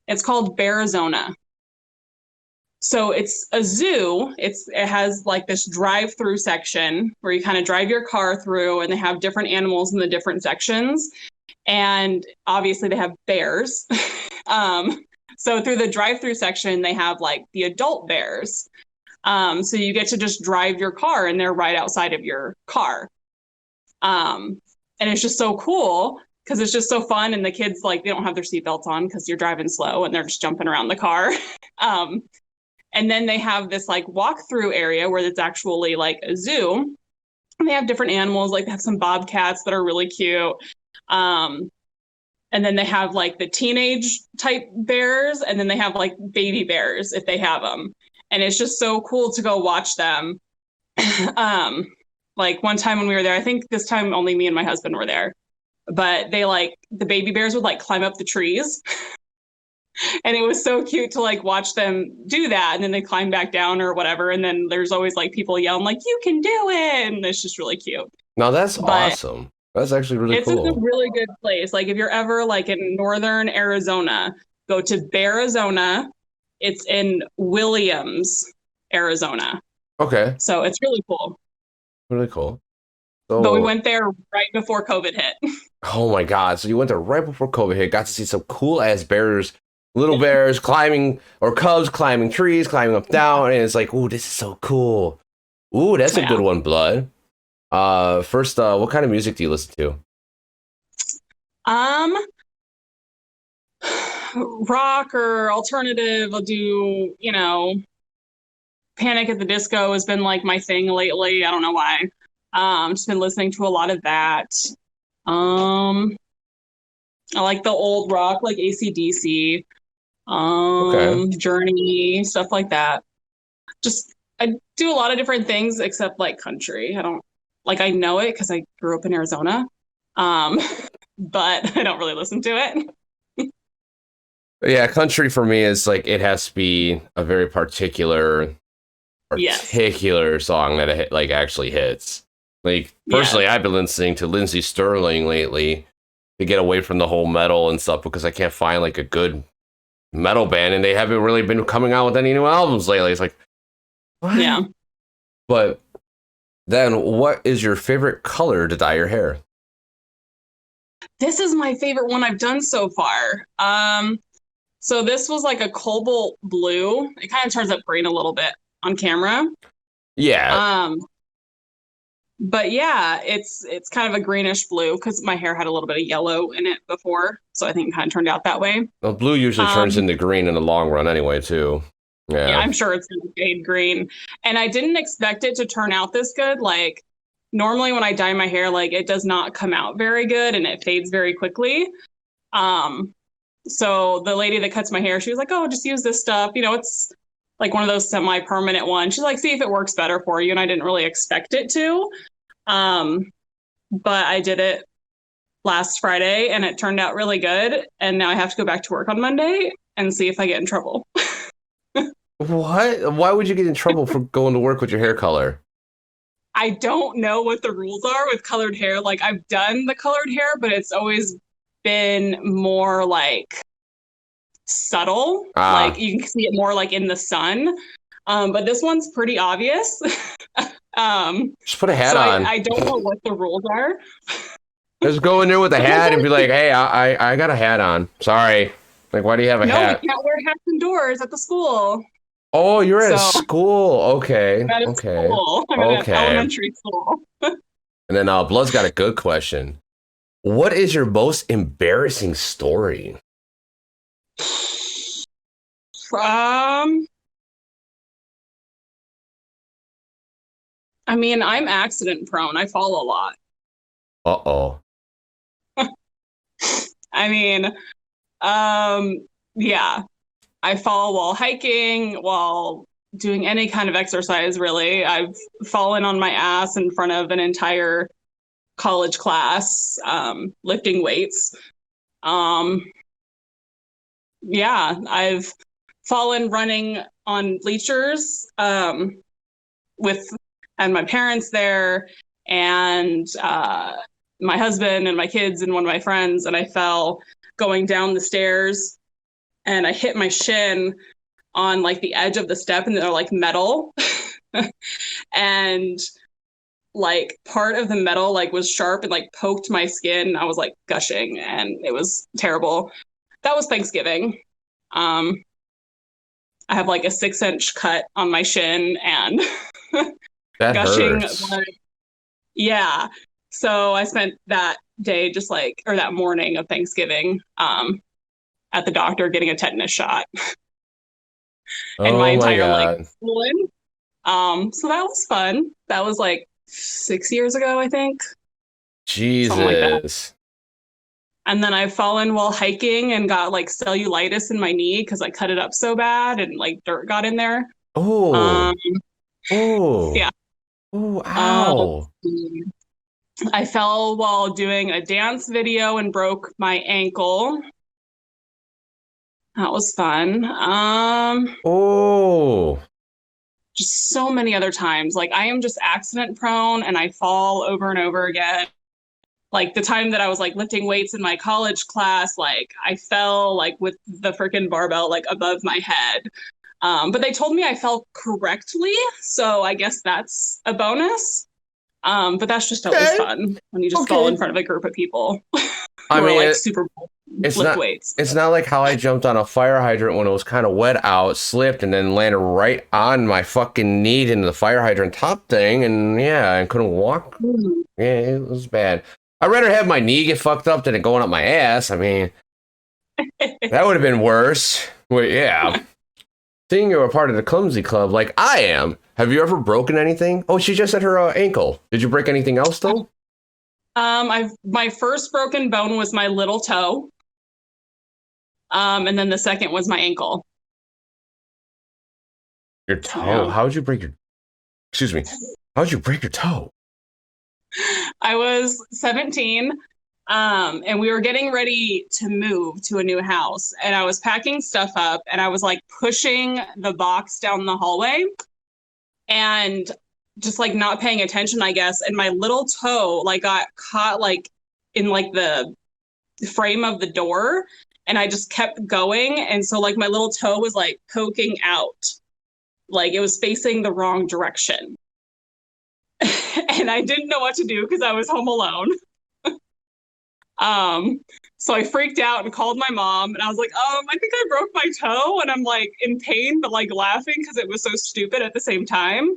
Speaker 2: It's called Arizona. So it's a zoo. It has like this drive-through section where you kind of drive your car through, and they have different animals in the different sections. And obviously they have bears. So through the drive-through section, they have like the adult bears. So you get to just drive your car and they're right outside of your car. And it's just so cool because it's just so fun. And the kids, like, they don't have their seatbelts on because you're driving slow and they're just jumping around the car. And then they have this like walk-through area where it's actually like a zoo. And they have different animals, like they have some bobcats that are really cute. Um, and then they have like the teenage type bears, and then they have like baby bears if they have them. And it's just so cool to go watch them. um, like one time when we were there, I think this time only me and my husband were there, but they like the baby bears would like climb up the trees. And it was so cute to like watch them do that, and then they climb back down or whatever, and then there's always like people yelling like you can do it, and it's just really cute.
Speaker 1: Now that's
Speaker 2: But
Speaker 1: awesome. That's actually really
Speaker 2: it's just a
Speaker 1: cool.
Speaker 2: really good place. Like if you're ever like in northern Arizona, go to Bearizona. It's in Williams, Arizona.
Speaker 1: Okay,
Speaker 2: So it's really cool.
Speaker 1: really cool.
Speaker 2: But we
Speaker 1: So,
Speaker 2: went there right before COVID hit.
Speaker 1: oh my God. So you went there right before COVID hit, got to see some cool ass bears, little bears climbing, or cubs climbing trees, climbing up down, and it's like, ooh, this is so cool. Ooh, that's a
Speaker 2: Yeah.
Speaker 1: good one, Blood. First, what kind of music do you listen to?
Speaker 2: Um, rock or alternative. I'll do, Panic at the Disco has been like my thing lately. I don't know why. Just been listening to a lot of that. Um, I like the old rock, like AC/DC,
Speaker 1: Okay.
Speaker 2: Journey, stuff like that. Just I do a lot of different things except like country. I don't like I know it because I grew up in Arizona. Um, but I don't really listen to it.
Speaker 1: Yeah, country for me is like it has to be a very
Speaker 2: Yes.
Speaker 1: particular song that it like actually hits. Like
Speaker 2: Yes.
Speaker 1: personally, I've been listening to Lindsey Sterling lately to get away from the whole metal and stuff because I can't find like a good metal band and they haven't really been coming out with any new albums lately. It's like, what?
Speaker 2: Yeah.
Speaker 1: But then what is your favorite color to dye your hair?
Speaker 2: This is my favorite one I've done so far. So this was like a cobalt blue. It kind of turns up green a little bit on camera.
Speaker 1: Yeah,
Speaker 2: Um, but yeah, it's kind of a greenish blue because my hair had a little bit of yellow in it before, so I think it kind of turned out that way.
Speaker 1: well, blue usually turns
Speaker 2: Um,
Speaker 1: into green in the long run anyway, too.
Speaker 2: yeah,
Speaker 1: Yeah.
Speaker 2: I'm sure it's gonna fade green. And I didn't expect it to turn out this good. Like normally when I dye my hair, like it does not come out very good and it fades very quickly. Um, so the lady that cuts my hair, she was like, "Oh, just use this stuff. It's like one of those semi-permanent ones." She's like, "See if it works better for you." And I didn't really expect it to. Um, but I did it last Friday and it turned out really good. And now I have to go back to work on Monday and see if I get in trouble.
Speaker 1: What? Why would you get in trouble for going to work with your hair color?
Speaker 2: I don't know what the rules are with colored hair. Like I've done the colored hair, but it's always been more like subtle. Like
Speaker 1: Ah,
Speaker 2: you can see it more like in the sun. But this one's pretty obvious.
Speaker 1: just put a hat
Speaker 2: So
Speaker 1: on.
Speaker 2: I don't know what the rules are.
Speaker 1: Just go in there with a
Speaker 2: But there's
Speaker 1: hat and be
Speaker 2: always
Speaker 1: like, "Hey, I got a hat on. Sorry. Like, why do you have a
Speaker 2: no, we
Speaker 1: hat?
Speaker 2: can't wear hats indoors at the school.
Speaker 1: Oh, you're at a
Speaker 2: So
Speaker 1: school. Okay,
Speaker 2: I'm at a
Speaker 1: okay,
Speaker 2: school. I'm at an
Speaker 1: okay."
Speaker 2: elementary school.
Speaker 1: And then Blood's got a good question. What is your most embarrassing story?
Speaker 2: Um, I mean, I'm accident prone. I fall a lot.
Speaker 1: Uh-oh.
Speaker 2: I mean, yeah, I fall while hiking, while doing any kind of exercise, really. I've fallen on my ass in front of an entire college class, lifting weights. Um, yeah, I've fallen running on bleachers, with and my parents there and my husband and my kids and one of my friends, and I fell going down the stairs and I hit my shin on like the edge of the step, and they're like metal. And like part of the metal like was sharp and like poked my skin. I was like gushing and it was terrible. That was Thanksgiving. um I have like a 6-inch cut on my shin and
Speaker 1: That
Speaker 2: gushing
Speaker 1: hurts.
Speaker 2: blood. Yeah. So I spent that day just like, or that morning of Thanksgiving, at the doctor getting a tetanus shot, and my
Speaker 1: Oh my
Speaker 2: entire leg
Speaker 1: God.
Speaker 2: was swollen. So that was fun. That was like 6 years ago, I think. Something like that.
Speaker 1: Jesus.
Speaker 2: And then I've fallen while hiking and got like cellulitis in my knee because I cut it up so bad and like dirt got in there.
Speaker 1: Oh.
Speaker 2: Um,
Speaker 1: Oh.
Speaker 2: yeah.
Speaker 1: Oh,
Speaker 2: Let's
Speaker 1: ow.
Speaker 2: see. I fell while doing a dance video and broke my ankle. That was fun.
Speaker 1: Oh.
Speaker 2: Just so many other times. Like I am just accident prone and I fall over and over again. Like the time that I was like lifting weights in my college class, like I fell like with the freaking barbell like above my head. But they told me I fell correctly, so I guess that's a bonus. But that's just always
Speaker 1: Okay.
Speaker 2: fun when you just fall in
Speaker 1: Okay.
Speaker 2: front of a group of people
Speaker 1: I
Speaker 2: who are
Speaker 1: mean,
Speaker 2: like super
Speaker 1: it's
Speaker 2: lift
Speaker 1: not
Speaker 2: weights.
Speaker 1: it's not like how I jumped on a fire hydrant when it was kind of wet out, slipped, and then landed right on my fucking knee into the fire hydrant top thing, and yeah, I couldn't walk.
Speaker 2: Mm.
Speaker 1: Yeah, it was bad. I'd rather have my knee get fucked up than it going up my ass. I mean, that would have been worse. Well, yeah. Seeing you're a part of the clumsy club like I am, have you ever broken anything? Oh, she just said her ankle. Did you break anything else though?
Speaker 2: My first broken bone was my little toe. And then the second was my ankle.
Speaker 1: Your toe.
Speaker 2: Yeah.
Speaker 1: How'd you break your? Excuse me. How'd you break your toe?
Speaker 2: I was 17, and we were getting ready to move to a new house. And I was packing stuff up, and I was like pushing the box down the hallway and just like not paying attention, I guess. And my little toe like got caught like in like the frame of the door, and I just kept going. And so like my little toe was like poking out, like it was facing the wrong direction. And I didn't know what to do because I was home alone. So I freaked out and called my mom, and I was like, I think I broke my toe, and I'm like in pain but like laughing because it was so stupid at the same time.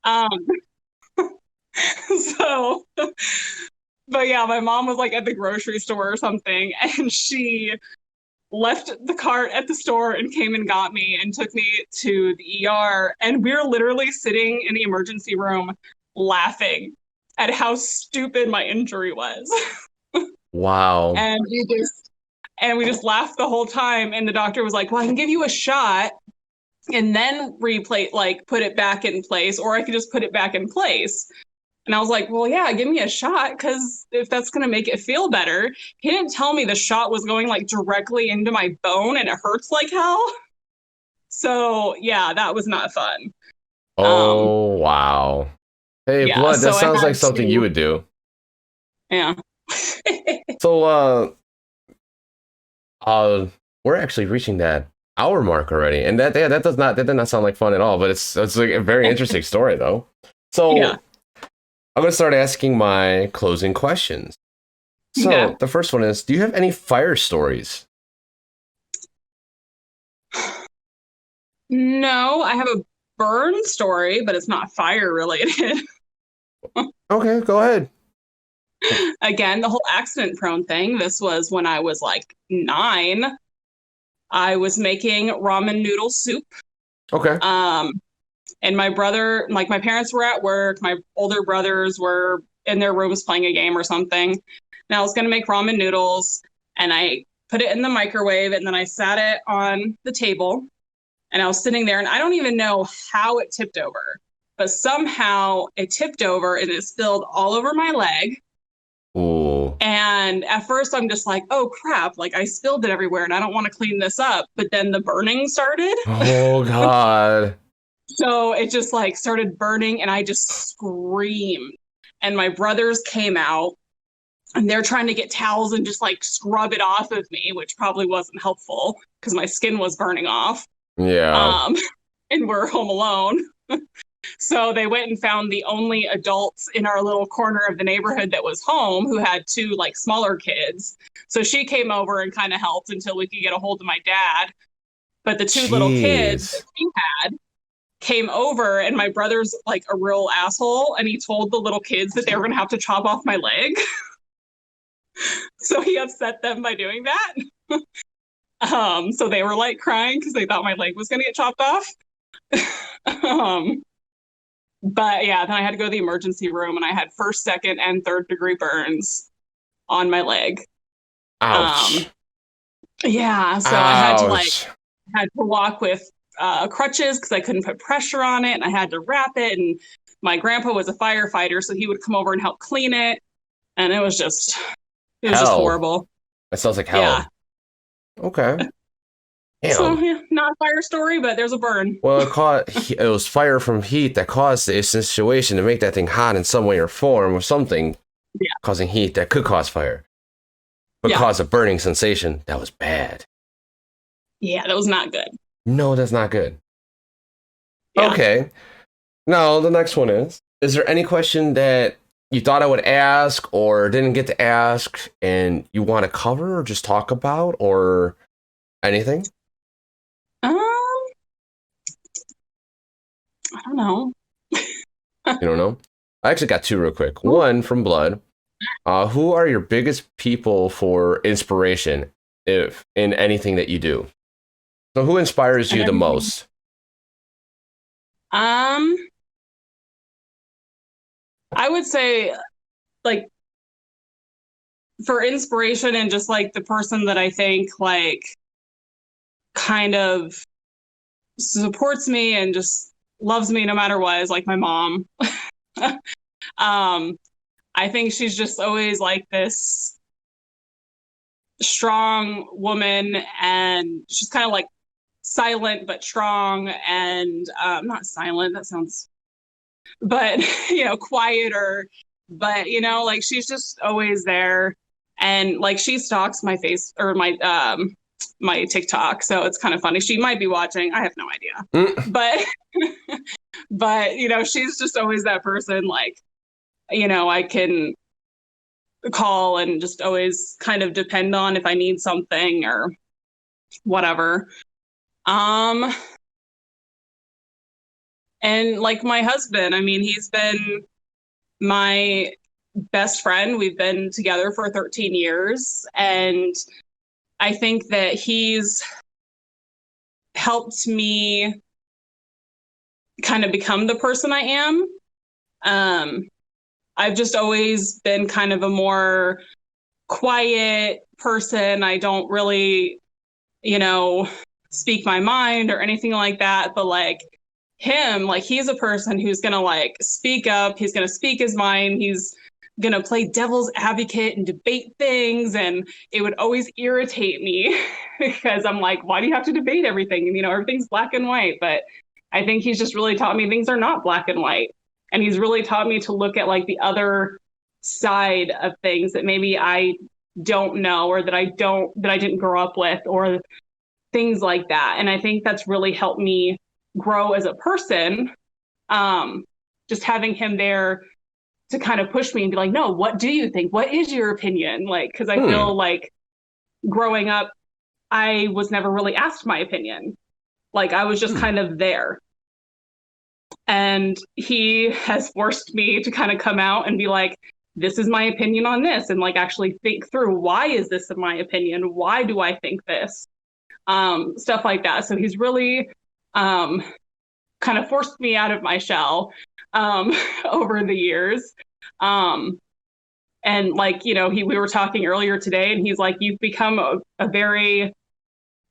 Speaker 2: Um, so but yeah, my mom was like at the grocery store or something, and she left the cart at the store and came and got me and took me to the ER. And we were literally sitting in the emergency room laughing at how stupid my injury was.
Speaker 1: Wow.
Speaker 2: And we just laughed the whole time. And the doctor was like, well, I can give you a shot and then replate, like put it back in place, or I could just put it back in place. And I was like, well, yeah, give me a shot, because if that's going to make it feel better. He didn't tell me the shot was going like directly into my bone and it hurts like hell. So yeah, that was not fun.
Speaker 1: Oh, wow. Hey,
Speaker 2: Yeah,
Speaker 1: Blood, that
Speaker 2: so I
Speaker 1: sounds like
Speaker 2: had
Speaker 1: something you
Speaker 2: to,
Speaker 1: would do.
Speaker 2: yeah.
Speaker 1: So, we're actually reaching that hour mark already, and that did not sound like fun at all. But it's like a very interesting story though. So,
Speaker 2: Yeah.
Speaker 1: I'm gonna start asking my closing questions. So,
Speaker 2: Yeah.
Speaker 1: the first one is: do you have any fire stories?
Speaker 2: No, I have a burn story, but it's not fire related.
Speaker 1: Okay, go ahead.
Speaker 2: Again, the whole accident prone thing. This was when I was like 9. I was making ramen noodle soup.
Speaker 1: Okay.
Speaker 2: And my brother, like my parents were at work, my older brothers were in their rooms playing a game or something. And I was going to make ramen noodles, and I put it in the microwave, and then I sat it on the table, and I was sitting there, and I don't even know how it tipped over, but somehow it tipped over and it spilled all over my leg.
Speaker 1: Ooh.
Speaker 2: And at first I'm just like, oh crap, like I spilled it everywhere and I don't want to clean this up. But then the burning started.
Speaker 1: Oh God.
Speaker 2: So it just like started burning and I just screamed. And my brothers came out and they're trying to get towels and just like scrub it off of me, which probably wasn't helpful because my skin was burning off.
Speaker 1: Yeah.
Speaker 2: And we're home alone. So they went and found the only adults in our little corner of the neighborhood that was home, who had 2 like smaller kids. So she came over and kind of helped until we could get a hold of my dad. But the 2 little kids that
Speaker 1: Jeez.
Speaker 2: she had came over, and my brother's like a real asshole, and he told the little kids that they were going to have to chop off my leg. So he upset them by doing that. So they were like crying because they thought my leg was going to get chopped off. But yeah, then I had to go to the emergency room and I had first, second, and third degree burns on my leg. Um,
Speaker 1: Ouch.
Speaker 2: yeah, so I
Speaker 1: Ouch.
Speaker 2: had to walk with crutches because I couldn't put pressure on it, and I had to wrap it. And my grandpa was a firefighter, so he would come over and help clean it, and it was just
Speaker 1: Hell.
Speaker 2: horrible.
Speaker 1: That sounds like
Speaker 2: Yeah.
Speaker 1: hell. Okay.
Speaker 2: So
Speaker 1: Damn.
Speaker 2: yeah, not a fire story, but there's a burn.
Speaker 1: Well, it was fire from heat that caused the situation to make that thing hot in some way or form, or something
Speaker 2: Yeah.
Speaker 1: causing heat that could cause fire, but
Speaker 2: Yeah.
Speaker 1: cause a burning sensation. That was bad.
Speaker 2: Yeah, that was not good.
Speaker 1: No, that's not good.
Speaker 2: Yeah.
Speaker 1: Okay. Now, the next one is there any question that you thought I would ask or didn't get to ask and you want to cover or just talk about or anything?
Speaker 2: Um, I don't know.
Speaker 1: You don't know? I actually got two real quick. One from Blood. Who are your biggest people for inspiration if in anything that you do? So who inspires you the most?
Speaker 2: Um, I would say like for inspiration and just like the person that I think like kind of supports me and just loves me no matter what is like my mom. um, I think she's just always like this strong woman, and she's kind of like silent but strong, and not silent, that sounds, but quieter, but like she's just always there. And like she stalks my face or my TikTok, so it's kind of funny. She might be watching, I have no idea.
Speaker 1: Mm.
Speaker 2: But but she's just always that person, like I can call and just always kind of depend on if I need something or whatever. Um, and like my husband, I mean, he's been my best friend. We've been together for 13 years. And I think that he's helped me kind of become the person I am. I've just always been kind of a more quiet person. I don't really, speak my mind or anything like that. But like him, like he's a person who's gonna like speak up. He's gonna speak his mind. He's gonna play devil's advocate and debate things. And it would always irritate me because I'm like, why do you have to debate everything? And everything's black and white. But I think he's just really taught me things are not black and white. And he's really taught me to look at like the other side of things that maybe I don't know, or that I didn't grow up with, or things like that. And I think that's really helped me grow as a person. Just having him there to kind of push me and be like, no, what do you think? What is your opinion? Like, because I feel like growing up, I was never really asked my opinion. Like I was just kind of there. And he has forced me to kind of come out and be like, this is my opinion on this, and like actually think through, why is this in my opinion? Why do I think this? Stuff like that. So he's really kind of forced me out of my shell over the years. And like, we were talking earlier today, and he's like, you've become a very,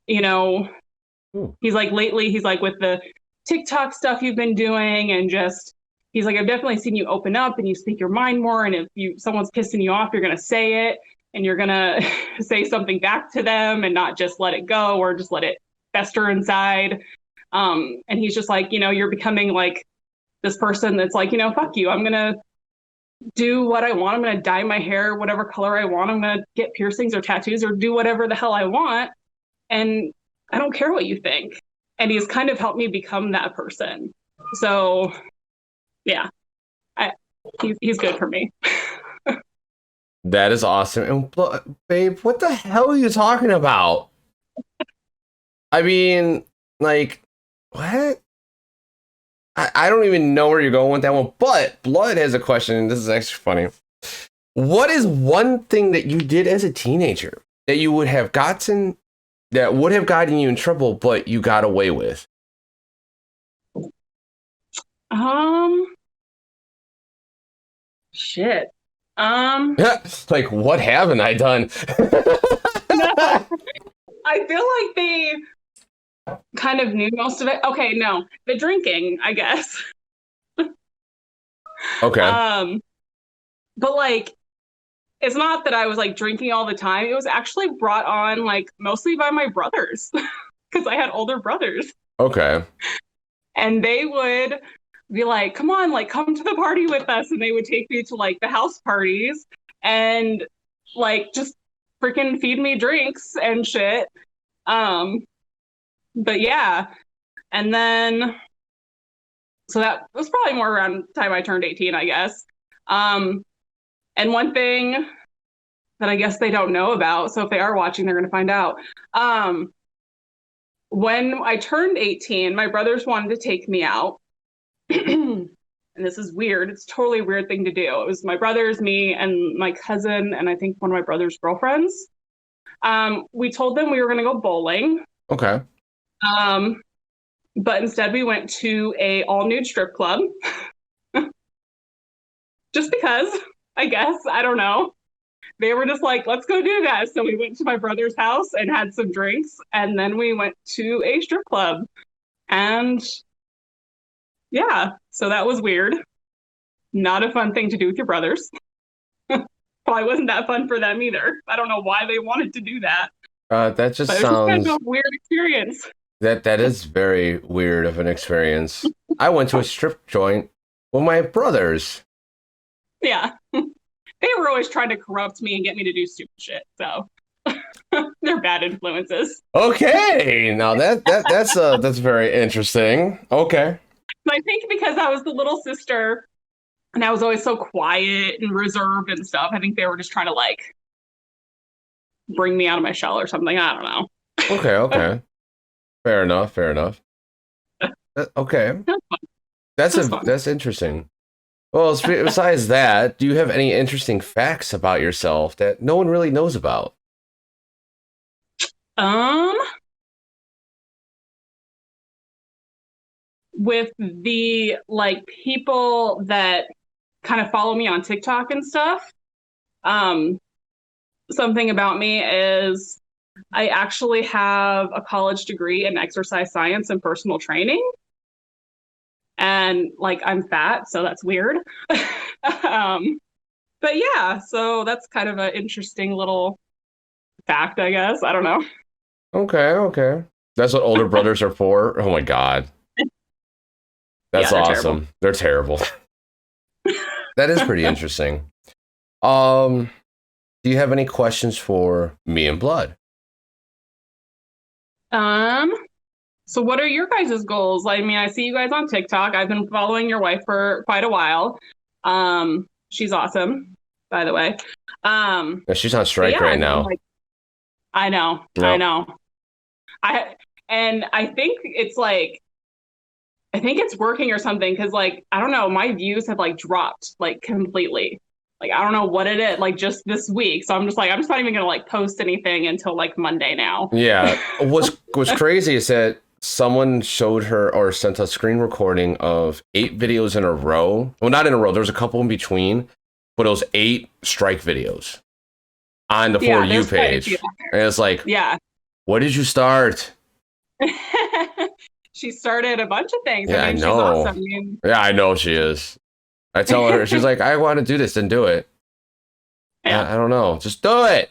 Speaker 2: he's like lately, he's like with the TikTok stuff you've been doing, and just, he's like, I've definitely seen you open up and you speak your mind more. And if someone's pissing you off, you're going to say it, and you're going to say something back to them and not just let it go or just let it fester inside. And he's just like, you're becoming like this person that's like, fuck you. I'm going to do what I want. I'm going to dye my hair whatever color I want. I'm going to get piercings or tattoos or do whatever the hell I want. And I don't care what you think. And he's kind of helped me become that person. So yeah, he's good for me.
Speaker 1: That is awesome. And babe, what the hell are you talking about? I mean, like, what? I don't even know where you're going with that one, but Blood has a question, and this is actually funny. What is one thing that you did as a teenager that you would have gotten, that would have gotten you in trouble, but you got away with?
Speaker 2: Shit.
Speaker 1: Like, what haven't I done?
Speaker 2: No, I feel like they kind of knew most of it. Okay, no, the drinking, I guess.
Speaker 1: Okay.
Speaker 2: Um, but like, it's not that I was like drinking all the time. It was actually brought on like mostly by my brothers because I had older brothers,
Speaker 1: Okay.
Speaker 2: and they would be like, "Come on, like, come to the party with us," and they would take me to like the house parties and like just freaking feed me drinks and shit. Um, but yeah, and then so that was probably more around the time I turned 18, I guess. Um, and one thing that I guess they don't know about, so if they are watching, they're going to find out. Um, when I turned 18, my brothers wanted to take me out. And this is weird. It's a totally weird thing to do. It was my brothers, me, and my cousin, and I think one of my brother's girlfriends. We told them we were going to go bowling.
Speaker 1: Okay.
Speaker 2: Um, but instead we went to a all nude strip club just because, I guess. I don't know. They were just like, let's go do that. So we went to my brother's house and had some drinks, and then we went to a strip club. And yeah, so that was weird. Not a fun thing to do with your brothers. Probably wasn't that fun for them either. I don't know why they wanted to do that,
Speaker 1: That just
Speaker 2: but it was just kind
Speaker 1: sounds
Speaker 2: of a weird experience.
Speaker 1: that is very weird of an experience. I went to a strip joint with my brothers.
Speaker 2: Yeah. They were always trying to corrupt me and get me to do stupid shit. So they're bad influences.
Speaker 1: Okay, now that's very interesting. Okay.
Speaker 2: But I think because I was the little sister and I was always so quiet and reserved and stuff, I think they were just trying to like bring me out of my shell or something. I don't know.
Speaker 1: Okay, okay. Fair enough, fair enough. Okay. That's
Speaker 2: That's fun.
Speaker 1: that's interesting. Well, besides that, do you have any interesting facts about yourself that no one really knows about?
Speaker 2: Um, with the like people that kind of follow me on TikTok and stuff, um, something about me is I actually have a college degree in exercise science and personal training. And like I'm fat, so that's weird. um, but yeah, so that's kind of an interesting little fact, I guess. I don't know.
Speaker 1: Okay, okay. That's what older brothers are for. Oh my god. That's
Speaker 2: Yeah, they're terrible.
Speaker 1: awesome. They're terrible. That is pretty interesting. Um, do you have any questions for me and Blood?
Speaker 2: Um, so what are your guys' goals? I mean, I see you guys on TikTok. I've been following your wife for quite a while. She's awesome, by the way.
Speaker 1: Yeah, she's on
Speaker 2: But
Speaker 1: strike
Speaker 2: yeah, I
Speaker 1: right
Speaker 2: mean,
Speaker 1: now.
Speaker 2: like, I
Speaker 1: Yep.
Speaker 2: know. I and I think it's like I think it's working or something because like I don't know, my views have like dropped like completely. Like I don't know what it is, like just this week. So I'm just like I'm just not even gonna like post anything until like Monday now.
Speaker 1: Yeah. What's crazy is that someone showed her or sent a screen recording of 8 videos in a row. Well, not in a row. There was a couple in between, but it was 8 strike videos on the For
Speaker 2: Yeah,
Speaker 1: You
Speaker 2: there's quite a few.
Speaker 1: page. And it's like,
Speaker 2: Yeah.
Speaker 1: what did you start?
Speaker 2: She started a bunch of things. I
Speaker 1: Yeah, I
Speaker 2: mean, she's
Speaker 1: know.
Speaker 2: awesome. I mean,
Speaker 1: Yeah, I know she is. I tell her, she's like, I want to do this, then do it.
Speaker 2: yeah,
Speaker 1: I don't know. Just do it.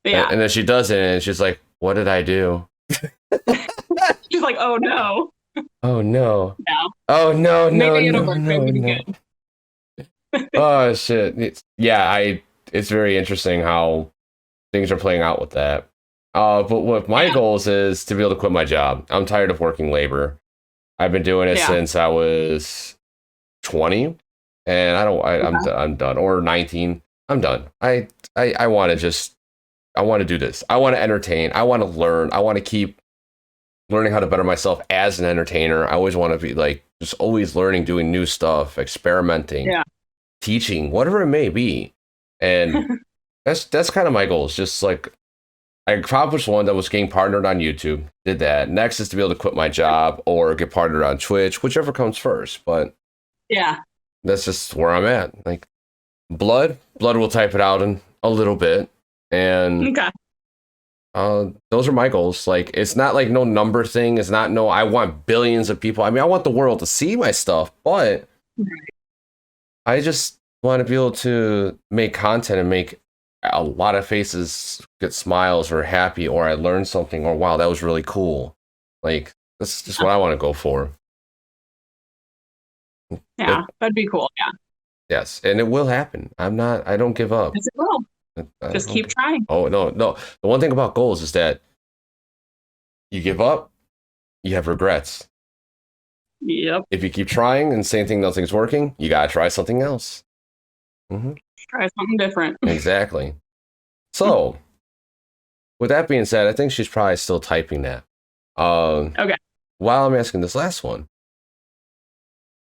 Speaker 2: yeah.
Speaker 1: And then she does it, and she's like, what did I do?
Speaker 2: She's like, oh no,
Speaker 1: Oh, no.
Speaker 2: no.
Speaker 1: Oh, no, no,
Speaker 2: Maybe it'll
Speaker 1: no,
Speaker 2: work.
Speaker 1: no,
Speaker 2: Maybe it'll be
Speaker 1: no.
Speaker 2: good.
Speaker 1: Oh, shit. It's very interesting how things are playing out with that. But what my
Speaker 2: Yeah,
Speaker 1: goals is to be able to quit my job. I'm tired of working labor. I've been doing it
Speaker 2: yeah.
Speaker 1: since I was 20, and I don't.
Speaker 2: Okay.
Speaker 1: I'm done. Or 19. I'm done. I want to just. I want to do this. I want to entertain. I want to learn. I want to keep learning how to better myself as an entertainer. I always want to be like just always learning, doing new stuff, experimenting,
Speaker 2: Yeah.
Speaker 1: teaching, whatever it may be. And that's kind of my goals. Just like I accomplished one that was getting partnered on YouTube. Did that. Next is to be able to quit my job or get partnered on Twitch, whichever comes first. But
Speaker 2: Yeah.
Speaker 1: That's just where I'm at. Like blood will type it out in a little bit, and
Speaker 2: Okay.
Speaker 1: those are my goals. Like it's not like no number thing. It's not no. I want billions of people. I mean, I want the world to see my stuff, but I just want to be able to make content and make a lot of faces get smiles or happy, or I learned something, or wow, that was really cool. Like that's just what I want to go for.
Speaker 2: Yeah, that'd be cool. Yeah.
Speaker 1: Yes, and it will happen. I don't give up.
Speaker 2: Yes, it will. Just keep trying.
Speaker 1: Oh, no. The one thing about goals is that you give up, you have regrets.
Speaker 2: Yep.
Speaker 1: If you keep trying and same thing, nothing's working, you gotta try something else.
Speaker 2: Try something different.
Speaker 1: Exactly. So, with that being said, I think she's probably still typing that.
Speaker 2: Okay.
Speaker 1: While I'm asking this last one,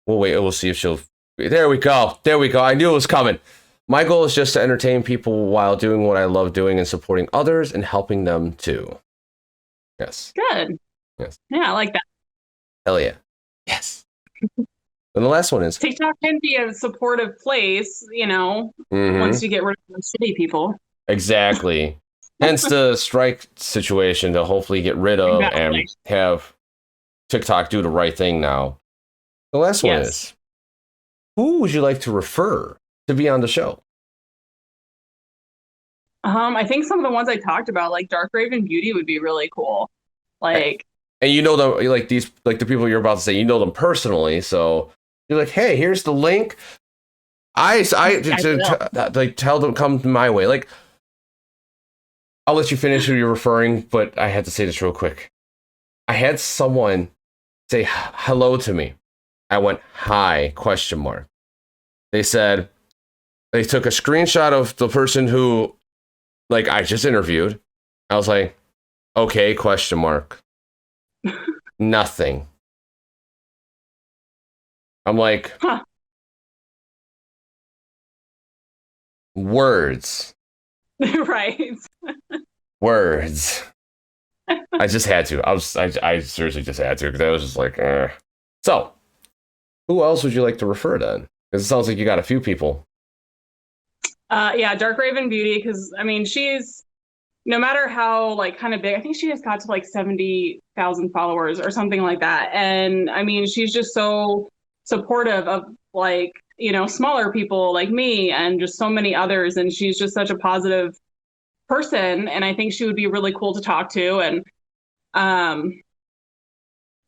Speaker 1: we'll wait. We'll see if she'll. There we go. I knew it was coming. My goal is just to entertain people while doing what I love doing and supporting others and helping them too. Yes.
Speaker 2: Good.
Speaker 1: Yes.
Speaker 2: Yeah, I like that.
Speaker 1: Hell yeah. Yes. And the last one is
Speaker 2: TikTok can be a supportive place, once you get rid of the shitty people.
Speaker 1: Exactly. Hence the strike situation to hopefully get rid of and have TikTok do the right thing now. The last one is, who would you like to refer to be on the show?
Speaker 2: I think some of the ones I talked about, like Dark Raven Beauty, would be really cool. Like,
Speaker 1: and you know them, like these, like the people you're about to say, you know them personally, so you're like, hey, here's the link. Like tell them come my way. Like, I'll let you finish who you're referring, but I had to say this real quick. I had someone say hello to me. I went, hi, ? They said, they took a screenshot of the person who, like, I just interviewed. I was like, okay, ? Nothing. I'm like, words.
Speaker 2: Right.
Speaker 1: Words. I just had to. I seriously just had to, because I was just like, So, who else would you like to refer then? Because it sounds like you got a few people.
Speaker 2: Yeah, Dark Raven Beauty, because I mean, she's, no matter how like kind of big, I think she just got to like 70,000 followers or something like that. And I mean, she's just so supportive of like, smaller people like me and just so many others. And she's just such a positive person. And I think she would be really cool to talk to. And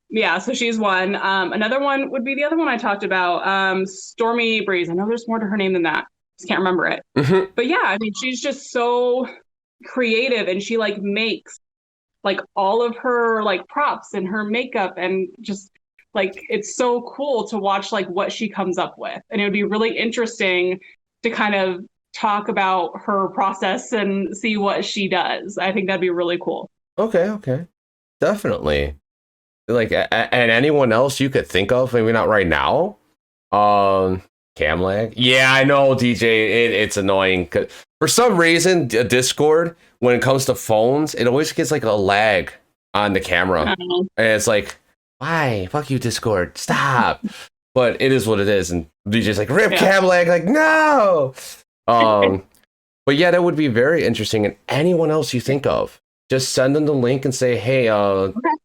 Speaker 2: yeah, so she's one. Another one would be the other one I talked about, Stormy Breeze. I know there's more to her name than that. Just can't remember it. But yeah, I mean, she's just so creative, and she like makes like all of her like props and her makeup, and just like it's so cool to watch like what she comes up with. And it would be really interesting to kind of talk about her process and see what she does. I think that'd be really cool.
Speaker 1: Okay. Definitely. Like, and anyone else you could think of, maybe not right now. Cam lag. Yeah, I know, DJ. It's annoying. For some reason, Discord, when it comes to phones, it always gets like a lag on the camera. And it's like, why? Fuck you, Discord. Stop. But it is what it is. And DJ's like, rip cam lag. Like, no. But yeah, that would be very interesting. And anyone else you think of, just send them the link and say, hey,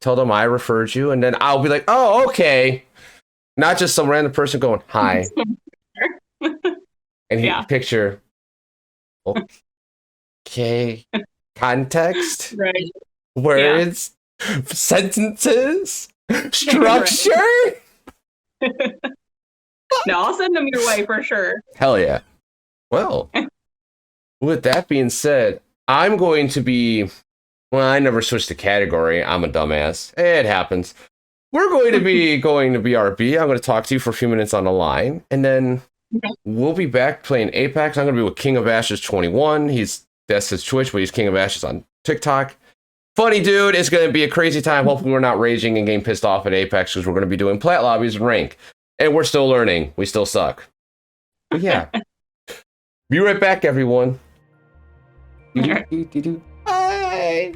Speaker 1: tell them I referred you. And then I'll be like, oh, okay. Not just some random person going, hi. And he picture, okay, context,
Speaker 2: right.
Speaker 1: Words, sentences, structure.
Speaker 2: No, I'll send them your way for sure.
Speaker 1: Hell yeah. Well, with that being said, I'm going to be, well, I never switched the category. I'm a dumbass. It happens. We're going to be going to BRB. I'm going to talk to you for a few minutes on the line, and then we'll be back playing Apex. I'm going to be with King of Ashes 21. That's his Twitch, but he's King of Ashes on TikTok. Funny dude. It's going to be a crazy time. Hopefully we're not raging and getting pissed off at Apex, because we're going to be doing plat lobbies and rank. And we're still learning. We still suck. But yeah. Be right back, everyone.
Speaker 2: Bye.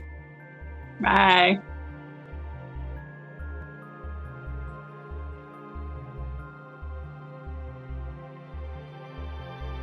Speaker 2: Bye.